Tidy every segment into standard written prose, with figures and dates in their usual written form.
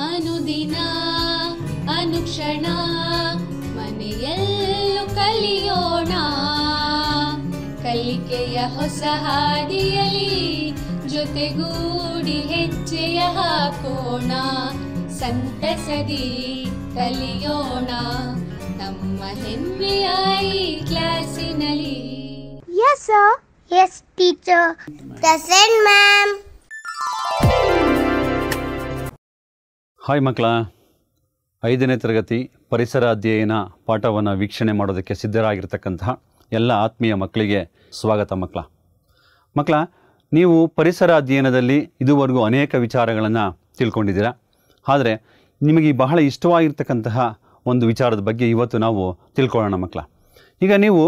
ಅನುದಿನ ಅನುಕ್ಷಣ ಮನೆಯಲ್ಲೂ ಕಲಿಯೋಣ, ಕಲಿಕೆಯ ಹೊಸ ಹಾದಿಯಲಿ ಜೊತೆಗೂಡಿ ಹೆಜ್ಜೆಯ ಹಾಕೋಣ, ಸಂತಸದಿ ಕಲಿಯೋಣ ನಮ್ಮ ಹೆಮ್ಮೆಯ ಈ ಕ್ಲಾಸಿನಲ್ಲಿ. Yes sir. Yes teacher. Present ma'am. Hi ಮಕ್ಕಳ, 5ನೇ ತರಗತಿ ಪರಿಸರ ಅಧ್ಯಯನ ಪಾಠವನ್ನು ವೀಕ್ಷಣೆ ಮಾಡೋದಕ್ಕೆ ಸಿದ್ಧರಾಗಿರ್ತಕ್ಕಂತಹ ಎಲ್ಲ ಆತ್ಮೀಯ ಮಕ್ಕಳಿಗೆ ಸ್ವಾಗತ. ಮಕ್ಕಳ, ನೀವು ಪರಿಸರ ಅಧ್ಯಯನದಲ್ಲಿ ಇದುವರೆಗೂ ಅನೇಕ ವಿಚಾರಗಳನ್ನು ತಿಳ್ಕೊಂಡಿದ್ದೀರಾ. ಆದರೆ ನಿಮಗೆ ಬಹಳ ಇಷ್ಟವಾಗಿರ್ತಕ್ಕಂತಹ ಒಂದು ವಿಚಾರದ ಬಗ್ಗೆ ಇವತ್ತು ನಾವು ತಿಳ್ಕೊಳ್ಳೋಣ ಮಕ್ಕಳ. ಈಗ ನೀವು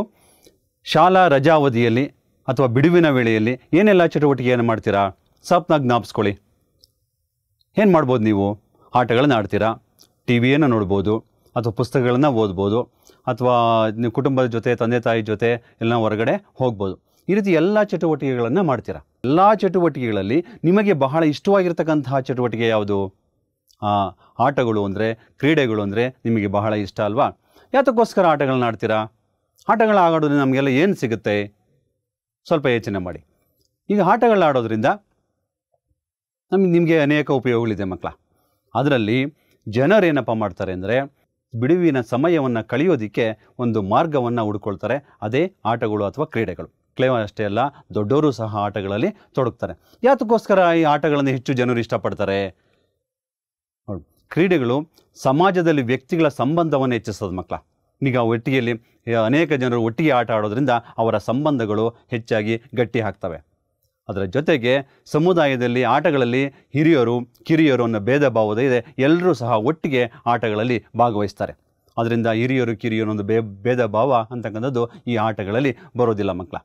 ಶಾಲಾ ರಜಾವಧಿಯಲ್ಲಿ ಅಥವಾ ಬಿಡುವಿನ ವೇಳೆಯಲ್ಲಿ ಏನೆಲ್ಲ ಚಟುವಟಿಕೆಯನ್ನು ಮಾಡ್ತೀರಾ? ಸ್ವಲ್ಪ ಜ್ಞಾಪಿಸ್ಕೊಳ್ಳಿ. ಏನು ಮಾಡ್ಬೋದು ನೀವು? ಆಟಗಳನ್ನು ಆಡ್ತೀರಾ, ಟಿ ವಿಯನ್ನು ನೋಡ್ಬೋದು, ಅಥವಾ ಪುಸ್ತಕಗಳನ್ನು ಓದ್ಬೋದು, ಅಥವಾ ನೀವು ಕುಟುಂಬದ ಜೊತೆ ತಂದೆ ತಾಯಿ ಜೊತೆ ಎಲ್ಲ ಹೊರಗಡೆ ಹೋಗ್ಬೋದು. ಈ ರೀತಿ ಎಲ್ಲ ಚಟುವಟಿಕೆಗಳನ್ನು ಮಾಡ್ತೀರಾ. ಎಲ್ಲ ಚಟುವಟಿಕೆಗಳಲ್ಲಿ ನಿಮಗೆ ಬಹಳ ಇಷ್ಟವಾಗಿರ್ತಕ್ಕಂತಹ ಚಟುವಟಿಕೆ ಯಾವುದು? ಆಟಗಳು ಅಂದರೆ, ಕ್ರೀಡೆಗಳು ಅಂದರೆ ನಿಮಗೆ ಬಹಳ ಇಷ್ಟ ಅಲ್ವಾ? ಯಾತಕ್ಕೋಸ್ಕರ ಆಟಗಳನ್ನ ಆಡ್ತೀರಾ? ಆಟಗಳು ಆಡೋದ್ರಿಂದ ನಮಗೆಲ್ಲ ಏನು ಸಿಗುತ್ತೆ? ಸ್ವಲ್ಪ ಯೋಚನೆ ಮಾಡಿ. ಈಗ ಆಟಗಳನ್ನ ಆಡೋದ್ರಿಂದ ನಿಮಗೆ ಅನೇಕ ಉಪಯೋಗಗಳಿದೆ ಮಕ್ಕಳ. ಅದರಲ್ಲಿ ಜನರೇನಪ್ಪ ಮಾಡ್ತಾರೆ ಅಂದರೆ, ಬಿಡುವಿನ ಸಮಯವನ್ನು ಕಳೆಯೋದಕ್ಕೆ ಒಂದು ಮಾರ್ಗವನ್ನು ಹುಡ್ಕೊಳ್ತಾರೆ. ಅದೇ ಆಟಗಳು ಅಥವಾ ಕ್ರೀಡೆಗಳು. ಕೇವಲ ಅಷ್ಟೇ ಅಲ್ಲ, ದೊಡ್ಡವರು ಸಹ ಆಟಗಳಲ್ಲಿ ತೊಡಗ್ತಾರೆ. ಯಾತಕ್ಕೋಸ್ಕರ ಈ ಆಟಗಳನ್ನು ಹೆಚ್ಚು ಜನರು ಇಷ್ಟಪಡ್ತಾರೆ? ಕ್ರೀಡೆಗಳು ಸಮಾಜದಲ್ಲಿ ವ್ಯಕ್ತಿಗಳ ಸಂಬಂಧವನ್ನು ಹೆಚ್ಚಿಸೋದು ಮಕ್ಕಳ. ಈಗ ಒಟ್ಟಿಗೆಯಲ್ಲಿ ಅನೇಕ ಜನರು ಒಟ್ಟಿಗೆ ಆಟ ಆಡೋದ್ರಿಂದ ಅವರ ಸಂಬಂಧಗಳು ಹೆಚ್ಚಾಗಿ ಗಟ್ಟಿ ಆಗ್ತವೆ. ಅದರ ಜೊತೆಗೆ ಸಮುದಾಯದಲ್ಲಿ ಆಟಗಳಲ್ಲಿ ಹಿರಿಯರು ಕಿರಿಯರು ಅನ್ನೋ ಭೇದ ಭಾವದ ಇದೆ. ಎಲ್ಲರೂ ಸಹ ಒಟ್ಟಿಗೆ ಆಟಗಳಲ್ಲಿ ಭಾಗವಹಿಸ್ತಾರೆ. ಅದರಿಂದ ಹಿರಿಯರು ಕಿರಿಯರು ಒಂದು ಭೇದ ಭಾವ ಅಂತಕ್ಕಂಥದ್ದು ಈ ಆಟಗಳಲ್ಲಿ ಬರೋದಿಲ್ಲ ಮಕ್ಕಳ.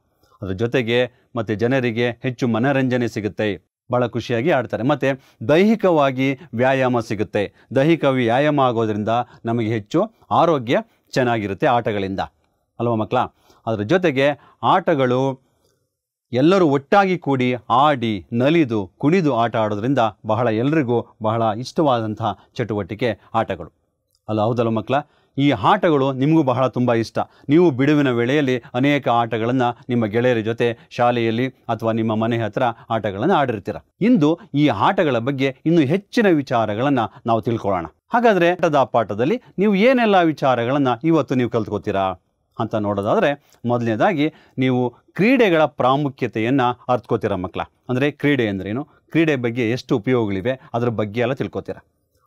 ಅದರ ಜೊತೆಗೆ ಮತ್ತು ಜನರಿಗೆ ಹೆಚ್ಚು ಮನರಂಜನೆ ಸಿಗುತ್ತೆ, ಭಾಳ ಖುಷಿಯಾಗಿ ಆಡ್ತಾರೆ. ಮತ್ತು ದೈಹಿಕವಾಗಿ ವ್ಯಾಯಾಮ ಸಿಗುತ್ತೆ. ದೈಹಿಕ ವ್ಯಾಯಾಮ ಆಗೋದ್ರಿಂದ ನಮಗೆ ಹೆಚ್ಚು ಆರೋಗ್ಯ ಚೆನ್ನಾಗಿರುತ್ತೆ ಆಟಗಳಿಂದ, ಅಲ್ವಾ ಮಕ್ಕಳ? ಅದರ ಜೊತೆಗೆ ಆಟಗಳು ಎಲ್ಲರೂ ಒಟ್ಟಾಗಿ ಕೂಡಿ ಆಡಿ ನಲಿದು ಕುಣಿದು ಆಟ ಆಡೋದ್ರಿಂದ ಎಲ್ಲರಿಗೂ ಬಹಳ ಇಷ್ಟವಾದಂತಹ ಚಟುವಟಿಕೆ ಆಟಗಳು ಅಲ್ಲ, ಹೌದಲ್ಲ ಮಕ್ಕಳ? ಈ ಆಟಗಳು ನಿಮಗೂ ಬಹಳ ತುಂಬ ಇಷ್ಟ. ನೀವು ಬಿಡುವಿನ ವೇಳೆಯಲ್ಲಿ ಅನೇಕ ಆಟಗಳನ್ನು ನಿಮ್ಮ ಗೆಳೆಯರ ಜೊತೆ ಶಾಲೆಯಲ್ಲಿ ಅಥವಾ ನಿಮ್ಮ ಮನೆ ಹತ್ರ ಆಟಗಳನ್ನು ಆಡಿರ್ತೀರ. ಇಂದು ಈ ಆಟಗಳ ಬಗ್ಗೆ ಇನ್ನೂ ಹೆಚ್ಚಿನ ವಿಚಾರಗಳನ್ನು ನಾವು ತಿಳ್ಕೊಳ್ಳೋಣ. ಹಾಗಾದರೆ ಆಟದ ಪಾಠದಲ್ಲಿ ನೀವು ಏನೆಲ್ಲ ವಿಚಾರಗಳನ್ನು ಇವತ್ತು ನೀವು ಕಲ್ತ್ಕೋತೀರಾ ಅಂತ ನೋಡೋದಾದರೆ, ಮೊದಲನೇದಾಗಿ ನೀವು ಕ್ರೀಡೆಗಳ ಪ್ರಾಮುಖ್ಯತೆಯನ್ನು ಅರ್ಥಕೋತೀರ ಮಕ್ಕಳ. ಅಂದರೆ ಕ್ರೀಡೆ ಅಂದ್ರೇನು, ಕ್ರೀಡೆ ಬಗ್ಗೆ ಎಷ್ಟು ಉಪಯೋಗಗಳಿವೆ ಅದರ ಬಗ್ಗೆ ಎಲ್ಲ ತಿಳ್ಕೊತೀರ.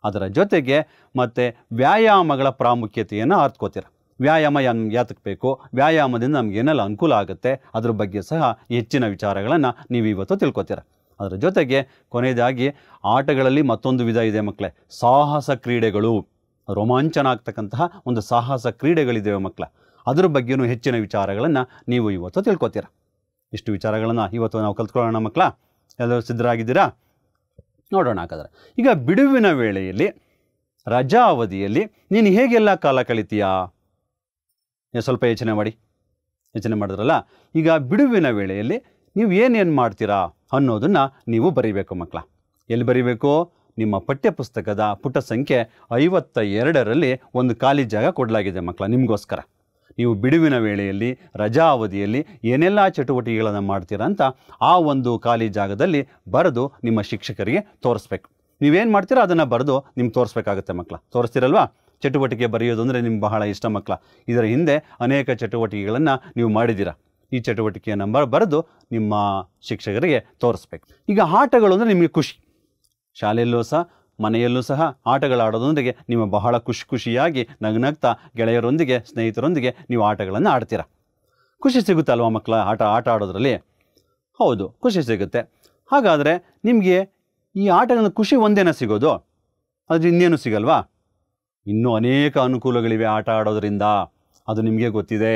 ಅದರ ಜೊತೆಗೆ ಮತ್ತು ವ್ಯಾಯಾಮಗಳ ಪ್ರಾಮುಖ್ಯತೆಯನ್ನು ಅರ್ಥಕೋತೀರ. ವ್ಯಾಯಾಮ ಯಾತಕ್ಕೆ ಬೇಕು, ವ್ಯಾಯಾಮದಿಂದ ನಮ್ಗೆ ಏನೆಲ್ಲ ಅನುಕೂಲ ಆಗುತ್ತೆ ಅದ್ರ ಬಗ್ಗೆ ಸಹ ಹೆಚ್ಚಿನ ವಿಚಾರಗಳನ್ನು ನೀವು ಇವತ್ತು ತಿಳ್ಕೊತೀರ. ಅದರ ಜೊತೆಗೆ ಕೊನೆಯದಾಗಿ ಆಟಗಳಲ್ಲಿ ಮತ್ತೊಂದು ವಿಧ ಇದೆ ಮಕ್ಕಳೇ, ಸಾಹಸ ಕ್ರೀಡೆಗಳು. ರೋಮಾಂಚನ ಆಗ್ತಕ್ಕಂತಹ ಒಂದು ಸಾಹಸ ಕ್ರೀಡೆಗಳಿದ್ದೇವೆ ಮಕ್ಕಳ. ಅದ್ರ ಬಗ್ಗೆಯೂ ಹೆಚ್ಚಿನ ವಿಚಾರಗಳನ್ನು ನೀವು ಇವತ್ತು ತಿಳ್ಕೊತೀರ. ಇಷ್ಟು ವಿಚಾರಗಳನ್ನು ಇವತ್ತು ನಾವು ಕಲ್ತ್ಕೊಳ್ಳೋಣ ಮಕ್ಕಳ. ಎಲ್ಲರೂ ಸಿದ್ಧರಾಗಿದ್ದೀರಾ? ನೋಡೋಣ. ಹಾಗಾದರೆ ಈಗ ಬಿಡುವಿನ ವೇಳೆಯಲ್ಲಿ ರಜಾ ಅವಧಿಯಲ್ಲಿ ನೀನು ಹೇಗೆಲ್ಲ ಕಾಲ ಕಳಿತೀಯಾ? ಸ್ವಲ್ಪ ಯೋಚನೆ ಮಾಡಿ. ಯೋಚನೆ ಮಾಡಿದ್ರಲ್ಲ, ಈಗ ಬಿಡುವಿನ ವೇಳೆಯಲ್ಲಿ ನೀವು ಏನೇನು ಮಾಡ್ತೀರಾ ಅನ್ನೋದನ್ನು ನೀವು ಬರೀಬೇಕು ಮಕ್ಕಳ. ಎಲ್ಲಿ ಬರೀಬೇಕು? ನಿಮ್ಮ ಪಠ್ಯಪುಸ್ತಕದ ಪುಟ ಸಂಖ್ಯೆ 52ರಲ್ಲಿ ಒಂದು ಖಾಲಿ ಜಾಗ ಕೊಡಲಾಗಿದೆ ಮಕ್ಕಳ ನಿಮಗೋಸ್ಕರ. ನೀವು ಬಿಡುವಿನ ವೇಳೆಯಲ್ಲಿ ರಜಾ ಅವಧಿಯಲ್ಲಿ ಏನೆಲ್ಲ ಚಟುವಟಿಕೆಗಳನ್ನು ಮಾಡ್ತೀರಾ ಅಂತ ಆ ಒಂದು ಖಾಲಿ ಜಾಗದಲ್ಲಿ ಬರೆದು ನಿಮ್ಮ ಶಿಕ್ಷಕರಿಗೆ ತೋರಿಸ್ಬೇಕು. ನೀವೇನು ಮಾಡ್ತೀರಾ ಅದನ್ನು ಬರೆದು ನಿಮ್ಗೆ ತೋರಿಸ್ಬೇಕಾಗುತ್ತೆ ಮಕ್ಕಳ. ತೋರಿಸ್ತೀರಲ್ವಾ? ಚಟುವಟಿಕೆ ಬರೆಯೋದು ಅಂದರೆ ನಿಮ್ಗೆ ಬಹಳ ಇಷ್ಟ ಮಕ್ಕಳ. ಇದರ ಹಿಂದೆ ಅನೇಕ ಚಟುವಟಿಕೆಗಳನ್ನು ನೀವು ಮಾಡಿದ್ದೀರಾ. ಈ ಚಟುವಟಿಕೆಯನ್ನು ಬರೆದು ನಿಮ್ಮ ಶಿಕ್ಷಕರಿಗೆ ತೋರಿಸ್ಬೇಕು. ಈಗ ಆಟಗಳು ಅಂದರೆ ನಿಮಗೆ ಖುಷಿ. ಶಾಲೆಯಲ್ಲೂ ಸಹ ಮನೆಯಲ್ಲೂ ಸಹ ಆಟಗಳಾಡೋದೊಂದಿಗೆ ನೀವು ಬಹಳ ಖುಷಿಯಾಗಿ ನಗ್ನಗ್ತಾ ಗೆಳೆಯರೊಂದಿಗೆ ಸ್ನೇಹಿತರೊಂದಿಗೆ ನೀವು ಆಟಗಳನ್ನು ಆಡ್ತೀರಾ. ಖುಷಿ ಸಿಗುತ್ತೆ ಅಲ್ವಾ ಮಕ್ಕಳ ಆಟ ಆಡೋದ್ರಲ್ಲಿ? ಹೌದು, ಖುಷಿ ಸಿಗುತ್ತೆ. ಹಾಗಾದರೆ ನಿಮಗೆ ಈ ಆಟಗಳ ಖುಷಿ ಒಂದೇನ ಸಿಗೋದು? ಅದು ಇನ್ನೇನು ಸಿಗಲ್ವಾ? ಇನ್ನೂ ಅನೇಕ ಅನುಕೂಲಗಳಿವೆ ಆಟ ಆಡೋದ್ರಿಂದ, ಅದು ನಿಮಗೆ ಗೊತ್ತಿದೆ,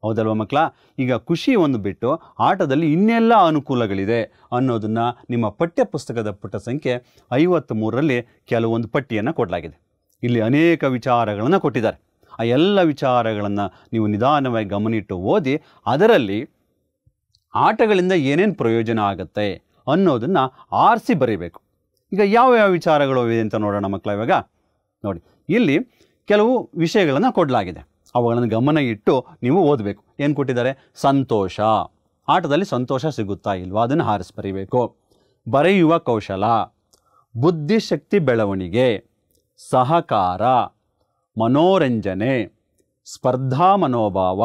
ಹೌದಲ್ವ ಮಕ್ಕಳ? ಈಗ ಖುಷಿ ಒಂದು ಬಿಟ್ಟು ಆಟದಲ್ಲಿ ಇನ್ನೆಲ್ಲ ಅನುಕೂಲಗಳಿದೆ ಅನ್ನೋದನ್ನು ನಿಮ್ಮ ಪಠ್ಯಪುಸ್ತಕದ ಪುಟ ಸಂಖ್ಯೆ 53ರಲ್ಲಿ ಕೆಲವೊಂದು ಪಟ್ಟಿಯನ್ನು ಕೊಡಲಾಗಿದೆ. ಇಲ್ಲಿ ಅನೇಕ ವಿಚಾರಗಳನ್ನು ಕೊಟ್ಟಿದ್ದಾರೆ. ಆ ಎಲ್ಲ ವಿಚಾರಗಳನ್ನು ನೀವು ನಿಧಾನವಾಗಿ ಗಮನಿಟ್ಟು ಓದಿ ಅದರಲ್ಲಿ ಆಟಗಳಿಂದ ಏನೇನು ಪ್ರಯೋಜನ ಆಗುತ್ತೆ ಅನ್ನೋದನ್ನು ಆರಿಸಿ ಬರೀಬೇಕು. ಈಗ ಯಾವ ವಿಚಾರಗಳು ಇದೆ ಅಂತ ನೋಡೋಣ ಮಕ್ಕಳ. ಇವಾಗ ನೋಡಿ, ಇಲ್ಲಿ ಕೆಲವು ವಿಷಯಗಳನ್ನು ಕೊಡಲಾಗಿದೆ, ಅವುಗಳನ್ನು ಗಮನ ಇಟ್ಟು ನೀವು ಓದಬೇಕು. ಏನು ಕೊಟ್ಟಿದ್ದಾರೆ? ಸಂತೋಷ, ಆಟದಲ್ಲಿ ಸಂತೋಷ ಸಿಗುತ್ತಾ ಇಲ್ವಾ ಅದನ್ನು ಆರಿಸಿ ಬರೀಬೇಕು. ಬರೆಯುವ ಕೌಶಲ, ಬುದ್ಧಿಶಕ್ತಿ ಬೆಳವಣಿಗೆ, ಸಹಕಾರ, ಮನೋರಂಜನೆ, ಸ್ಪರ್ಧಾ ಮನೋಭಾವ,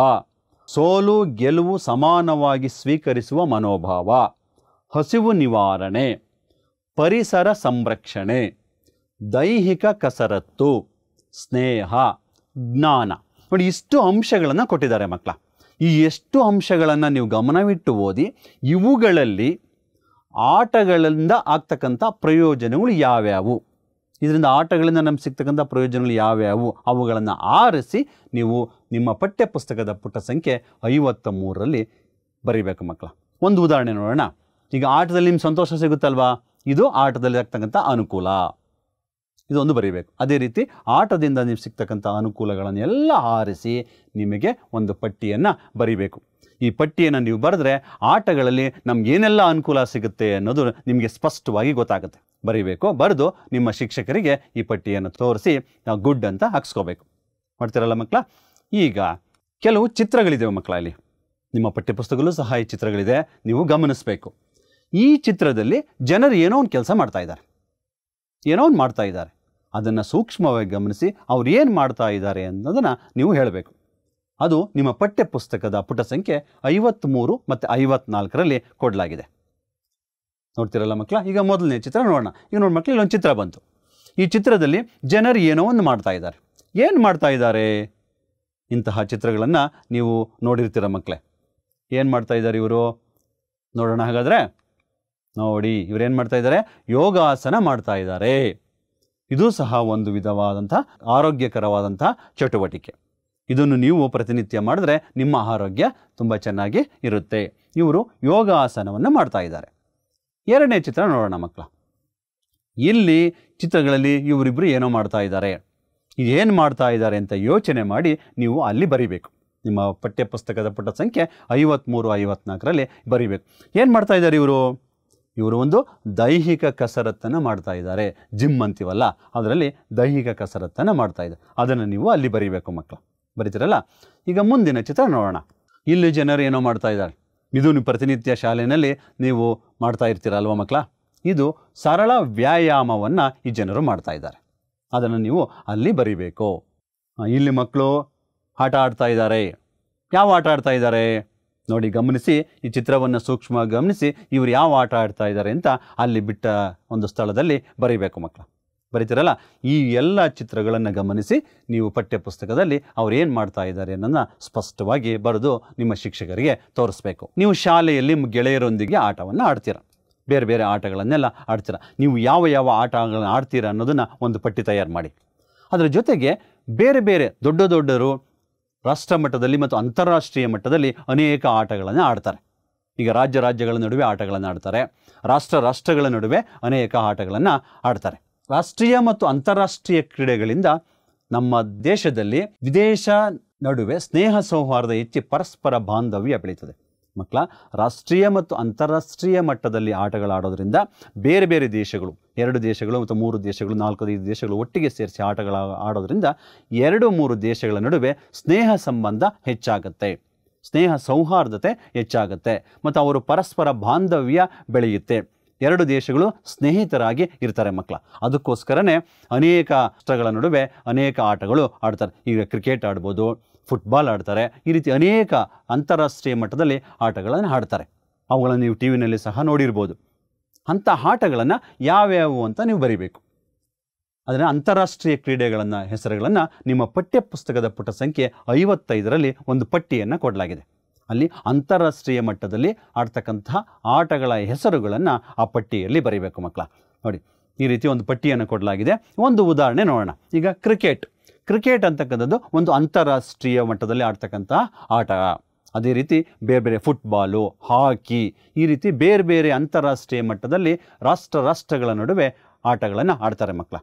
ಸೋಲು ಗೆಲುವು ಸಮಾನವಾಗಿ ಸ್ವೀಕರಿಸುವ ಮನೋಭಾವ, ಹಸಿವು ನಿವಾರಣೆ, ಪರಿಸರ ಸಂರಕ್ಷಣೆ, ದೈಹಿಕ ಕಸರತ್ತು, ಸ್ನೇಹ, ಜ್ಞಾನ. ನೋಡಿ, ಇಷ್ಟು ಅಂಶಗಳನ್ನು ಕೊಟ್ಟಿದ್ದಾರೆ ಮಕ್ಕಳ. ಈ ಎಷ್ಟು ಅಂಶಗಳನ್ನು ನೀವು ಗಮನವಿಟ್ಟು ಓದಿ, ಇವುಗಳಲ್ಲಿ ಆಟಗಳಿಂದ ಆಗ್ತಕ್ಕಂಥ ಪ್ರಯೋಜನಗಳು ಯಾವ್ಯಾವು, ಇದರಿಂದ ಆಟಗಳಿಂದ ನಮ್ಗೆ ಸಿಗ್ತಕ್ಕಂಥ ಪ್ರಯೋಜನಗಳು ಯಾವ್ಯಾವು, ಅವುಗಳನ್ನು ಆರಿಸಿ ನೀವು ನಿಮ್ಮ ಪಠ್ಯ ಪುಸ್ತಕದ ಪುಟ ಸಂಖ್ಯೆ 53ರಲ್ಲಿ ಬರೀಬೇಕು ಮಕ್ಕಳ. ಒಂದು ಉದಾಹರಣೆ ನೋಡೋಣ. ಈಗ ಆಟದಲ್ಲಿ ನಿಮ್ಗೆ ಸಂತೋಷ ಸಿಗುತ್ತಲ್ವಾ, ಇದು ಆಟದಲ್ಲಿ ಆಗ್ತಕ್ಕಂಥ ಅನುಕೂಲ, ಇದೊಂದು ಬರೀಬೇಕು. ಅದೇ ರೀತಿ ಆಟದಿಂದ ನೀವು ಸಿಗ್ತಕ್ಕಂಥ ಅನುಕೂಲಗಳನ್ನೆಲ್ಲ ಆರಿಸಿ ನಿಮಗೆ ಒಂದು ಪಟ್ಟಿಯನ್ನು ಬರೀಬೇಕು. ಈ ಪಟ್ಟಿಯನ್ನು ನೀವು ಬರೆದ್ರೆ ಆಟಗಳಲ್ಲಿ ನಮಗೇನೆಲ್ಲ ಅನುಕೂಲ ಸಿಗುತ್ತೆ ಅನ್ನೋದು ನಿಮಗೆ ಸ್ಪಷ್ಟವಾಗಿ ಗೊತ್ತಾಗುತ್ತೆ. ಬರೀಬೇಕು, ಬರೆದು ನಿಮ್ಮ ಶಿಕ್ಷಕರಿಗೆ ಈ ಪಟ್ಟಿಯನ್ನು ತೋರಿಸಿ ನಾವು ಗುಡ್ ಅಂತ ಹಾಕ್ಸ್ಕೋಬೇಕು. ಮಾಡ್ತೀರಲ್ಲ ಮಕ್ಕಳ. ಈಗ ಕೆಲವು ಚಿತ್ರಗಳಿದೆ ಮಕ್ಕಳ, ಅಲ್ಲಿ ನಿಮ್ಮ ಪಠ್ಯಪುಸ್ತಕದಲ್ಲೂ ಸಹ ಈ ಚಿತ್ರಗಳಿದೆ, ನೀವು ಗಮನಿಸಬೇಕು. ಈ ಚಿತ್ರದಲ್ಲಿ ಜನರು ಏನೋ ಒಂದು ಕೆಲಸ ಮಾಡ್ತಾ ಇದ್ದಾರೆ, ಏನೋ ಒಂದು ಮಾಡ್ತಾ ಇದ್ದಾರೆ, ಅದನ್ನು ಸೂಕ್ಷ್ಮವಾಗಿ ಗಮನಿಸಿ ಅವ್ರು ಏನು ಮಾಡ್ತಾ ಇದ್ದಾರೆ ಅನ್ನೋದನ್ನು ನೀವು ಹೇಳಬೇಕು. ಅದು ನಿಮ್ಮ ಪಠ್ಯ ಪುಸ್ತಕದ ಪುಟ ಸಂಖ್ಯೆ 53 ಮತ್ತು 54ರಲ್ಲಿ ಕೊಡಲಾಗಿದೆ. ನೋಡ್ತಿರಲ್ಲ ಮಕ್ಕಳ. ಈಗ ಮೊದಲನೇ ಚಿತ್ರ ನೋಡೋಣ. ಈಗ ನೋಡಿ ಮಕ್ಕಳು, ಇಲ್ಲೊಂದು ಚಿತ್ರ ಬಂತು. ಈ ಚಿತ್ರದಲ್ಲಿ ಜನರು ಏನೋ ಒಂದು ಮಾಡ್ತಾ ಇದ್ದಾರೆ. ಏನು ಮಾಡ್ತಾ ಇದ್ದಾರೆ? ಇಂತಹ ಚಿತ್ರಗಳನ್ನು ನೀವು ನೋಡಿರ್ತೀರ ಮಕ್ಕಳೇ. ಏನು ಮಾಡ್ತಾ ಇದ್ದಾರೆ ಇವರು? ನೋಡೋಣ ಹಾಗಾದರೆ. ನೋಡಿ, ಇವರೇನು ಮಾಡ್ತಾ ಇದ್ದಾರೆ? ಯೋಗಾಸನ ಮಾಡ್ತಾ ಇದ್ದಾರೆ. ಇದು ಸಹ ಒಂದು ವಿಧವಾದಂಥ ಆರೋಗ್ಯಕರವಾದಂಥ ಚಟುವಟಿಕೆ. ಇದನ್ನು ನೀವು ಪ್ರತಿನಿತ್ಯ ಮಾಡಿದ್ರೆ ನಿಮ್ಮ ಆರೋಗ್ಯ ತುಂಬ ಚೆನ್ನಾಗಿ ಇರುತ್ತೆ. ಇವರು ಯೋಗಾಸನವನ್ನು ಮಾಡ್ತಾ ಇದ್ದಾರೆ. ಎರಡನೇ ಚಿತ್ರ ನೋಡೋಣ ಮಕ್ಕಳ. ಇಲ್ಲಿ ಚಿತ್ರಗಳಲ್ಲಿ ಇವರಿಬ್ಬರು ಏನೋ ಮಾಡ್ತಾ ಇದ್ದಾರೆ. ಏನು ಮಾಡ್ತಾ ಇದ್ದಾರೆ ಅಂತ ಯೋಚನೆ ಮಾಡಿ ನೀವು ಅಲ್ಲಿ ಬರೀಬೇಕು. ನಿಮ್ಮ ಪಠ್ಯ ಪುಸ್ತಕದ ಪುಟ ಸಂಖ್ಯೆ 53, 54ರಲ್ಲಿ ಬರೀಬೇಕು. ಏನು ಮಾಡ್ತಾ ಇದ್ದಾರೆ ಇವರು? ಇವರು ಒಂದು ದೈಹಿಕ ಕಸರತ್ತನ್ನು ಮಾಡ್ತಾ ಇದ್ದಾರೆ. ಜಿಮ್ ಅಂತೀವಲ್ಲ, ಅದರಲ್ಲಿ ದೈಹಿಕ ಕಸರತ್ತನ್ನು ಮಾಡ್ತಾ ಇದ್ದಾರೆ. ಅದನ್ನು ನೀವು ಅಲ್ಲಿ ಬರೀಬೇಕು ಮಕ್ಕಳು. ಬರೀತೀರಲ್ಲ. ಈಗ ಮುಂದಿನ ಚಿತ್ರ ನೋಡೋಣ. ಇಲ್ಲಿ ಜನರು ಏನೋ ಮಾಡ್ತಾ ಇದ್ದಾರೆ. ಇದು ನೀವು ಪ್ರತಿನಿತ್ಯ ಶಾಲೆಯಲ್ಲಿ ನೀವು ಮಾಡ್ತಾ ಇರ್ತೀರಲ್ವ ಮಕ್ಕಳ. ಇದು ಸರಳ ವ್ಯಾಯಾಮವನ್ನು ಈ ಜನರು ಮಾಡ್ತಾ ಇದ್ದಾರೆ. ಅದನ್ನು ನೀವು ಅಲ್ಲಿ ಬರೀಬೇಕು. ಇಲ್ಲಿ ಮಕ್ಕಳು ಆಟ ಆಡ್ತಾ ಇದ್ದಾರೆ. ಯಾವ ಆಟ ಆಡ್ತಾ ಇದ್ದಾರೆ ನೋಡಿ, ಗಮನಿಸಿ. ಈ ಚಿತ್ರವನ್ನು ಸೂಕ್ಷ್ಮವಾಗಿ ಗಮನಿಸಿ. ಇವರು ಯಾವ ಆಟ ಆಡ್ತಾ ಇದ್ದಾರೆ ಅಂತ ಅಲ್ಲಿ ಬಿಟ್ಟ ಒಂದು ಸ್ಥಳದಲ್ಲಿ ಬರೀಬೇಕು ಮಕ್ಕಳು. ಬರೀತೀರಲ್ಲ. ಈ ಎಲ್ಲ ಚಿತ್ರಗಳನ್ನು ಗಮನಿಸಿ ನೀವು ಪಠ್ಯ ಪುಸ್ತಕದಲ್ಲಿ ಅವ್ರು ಏನು ಮಾಡ್ತಾ ಇದ್ದಾರೆ ಅನ್ನೋದನ್ನ ಸ್ಪಷ್ಟವಾಗಿ ಬರೆದು ನಿಮ್ಮ ಶಿಕ್ಷಕರಿಗೆ ತೋರಿಸ್ಬೇಕು. ನೀವು ಶಾಲೆಯಲ್ಲಿ ಗೆಳೆಯರೊಂದಿಗೆ ಆಟವನ್ನು ಆಡ್ತೀರ, ಬೇರೆ ಬೇರೆ ಆಟಗಳನ್ನೆಲ್ಲ ಆಡ್ತೀರ. ನೀವು ಯಾವ ಯಾವ ಆಟಗಳನ್ನು ಆಡ್ತೀರ ಅನ್ನೋದನ್ನು ಒಂದು ಪಟ್ಟಿ ತಯಾರು ಮಾಡಿ. ಅದರ ಜೊತೆಗೆ ಬೇರೆ ಬೇರೆ ದೊಡ್ಡವರು ರಾಷ್ಟ್ರ ಮಟ್ಟದಲ್ಲಿ ಮತ್ತು ಅಂತಾರಾಷ್ಟ್ರೀಯ ಮಟ್ಟದಲ್ಲಿ ಅನೇಕ ಆಟಗಳನ್ನು ಆಡ್ತಾರೆ. ಈಗ ರಾಜ್ಯಗಳ ನಡುವೆ ಆಟಗಳನ್ನು ಆಡ್ತಾರೆ, ರಾಷ್ಟ್ರಗಳ ನಡುವೆ ಅನೇಕ ಆಟಗಳನ್ನು ಆಡ್ತಾರೆ. ರಾಷ್ಟ್ರೀಯ ಮತ್ತು ಅಂತಾರಾಷ್ಟ್ರೀಯ ಕ್ರೀಡೆಗಳಿಂದ ನಮ್ಮ ದೇಶದಲ್ಲಿ ವಿದೇಶ ನಡುವೆ ಸ್ನೇಹ ಸೌಹಾರ್ದ ಹೆಚ್ಚಿ ಪರಸ್ಪರ ಬಾಂಧವ್ಯ ಬೆಳೀತದೆ ಮಕ್ಕಳ. ರಾಷ್ಟ್ರೀಯ ಮತ್ತು ಅಂತಾರಾಷ್ಟ್ರೀಯ ಮಟ್ಟದಲ್ಲಿ ಆಟಗಳಾಡೋದ್ರಿಂದ ಬೇರೆ ಬೇರೆ ದೇಶಗಳು, 2 ದೇಶಗಳು ಮತ್ತು 3 ದೇಶಗಳು, 4-5 ದೇಶಗಳು ಒಟ್ಟಿಗೆ ಸೇರಿಸಿ ಆಡೋದ್ರಿಂದ 2-3 ದೇಶಗಳ ನಡುವೆ ಸ್ನೇಹ ಸಂಬಂಧ ಹೆಚ್ಚಾಗುತ್ತೆ, ಸ್ನೇಹ ಸೌಹಾರ್ದತೆ ಹೆಚ್ಚಾಗುತ್ತೆ ಮತ್ತು ಅವರು ಪರಸ್ಪರ ಬಾಂಧವ್ಯ ಬೆಳೆಯುತ್ತೆ. 2 ದೇಶಗಳು ಸ್ನೇಹಿತರಾಗಿ ಇರ್ತಾರೆ ಮಕ್ಕಳ. ಅದಕ್ಕೋಸ್ಕರನೇ ಅನೇಕ ರಾಷ್ಟ್ರಗಳ ನಡುವೆ ಅನೇಕ ಆಟಗಳು ಆಡ್ತಾರೆ. ಈಗ ಕ್ರಿಕೆಟ್ ಆಡ್ಬೋದು, ಫುಟ್ಬಾಲ್ ಆಡ್ತಾರೆ. ಈ ರೀತಿ ಅನೇಕ ಅಂತಾರಾಷ್ಟ್ರೀಯ ಮಟ್ಟದಲ್ಲಿ ಆಟಗಳನ್ನು ಆಡ್ತಾರೆ. ಅವುಗಳನ್ನು ನೀವು ಟಿ ವಿನಲ್ಲಿ ಸಹ ನೋಡಿರ್ಬೋದು. ಅಂಥ ಆಟಗಳನ್ನು ಯಾವ್ಯಾವು ಅಂತ ನೀವು ಬರೀಬೇಕು. ಅದನ್ನು ಅಂತಾರಾಷ್ಟ್ರೀಯ ಕ್ರೀಡೆಗಳನ್ನು ಹೆಸರುಗಳನ್ನು ನಿಮ್ಮ ಪಠ್ಯ ಪುಸ್ತಕದ ಪುಟ ಸಂಖ್ಯೆ 55ರಲ್ಲಿ ಒಂದು ಪಟ್ಟಿಯನ್ನು ಕೊಡಲಾಗಿದೆ. ಅಲ್ಲಿ ಅಂತಾರಾಷ್ಟ್ರೀಯ ಮಟ್ಟದಲ್ಲಿ ಆಡ್ತಕ್ಕಂತಹ ಆಟಗಳ ಹೆಸರುಗಳನ್ನು ಆ ಪಟ್ಟಿಯಲ್ಲಿ ಬರೀಬೇಕು ಮಕ್ಕಳ. ನೋಡಿ, ಈ ರೀತಿ ಒಂದು ಪಟ್ಟಿಯನ್ನು ಕೊಡಲಾಗಿದೆ. ಒಂದು ಉದಾಹರಣೆ ನೋಡೋಣ. ಈಗ ಕ್ರಿಕೆಟ್ ಅಂತಕ್ಕಂಥದ್ದು ಒಂದು ಅಂತಾರಾಷ್ಟ್ರೀಯ ಮಟ್ಟದಲ್ಲಿ ಆಡ್ತಕ್ಕಂತಹ ಆಟ. ಅದೇ ರೀತಿ ಬೇರೆ ಬೇರೆ ಫುಟ್ಬಾಲು, ಹಾಕಿ, ಈ ರೀತಿ ಬೇರೆ ಬೇರೆ ಅಂತಾರಾಷ್ಟ್ರೀಯ ಮಟ್ಟದಲ್ಲಿ ರಾಷ್ಟ್ರಗಳ ನಡುವೆ ಆಟಗಳನ್ನು ಆಡ್ತಾರೆ ಮಕ್ಕಳ.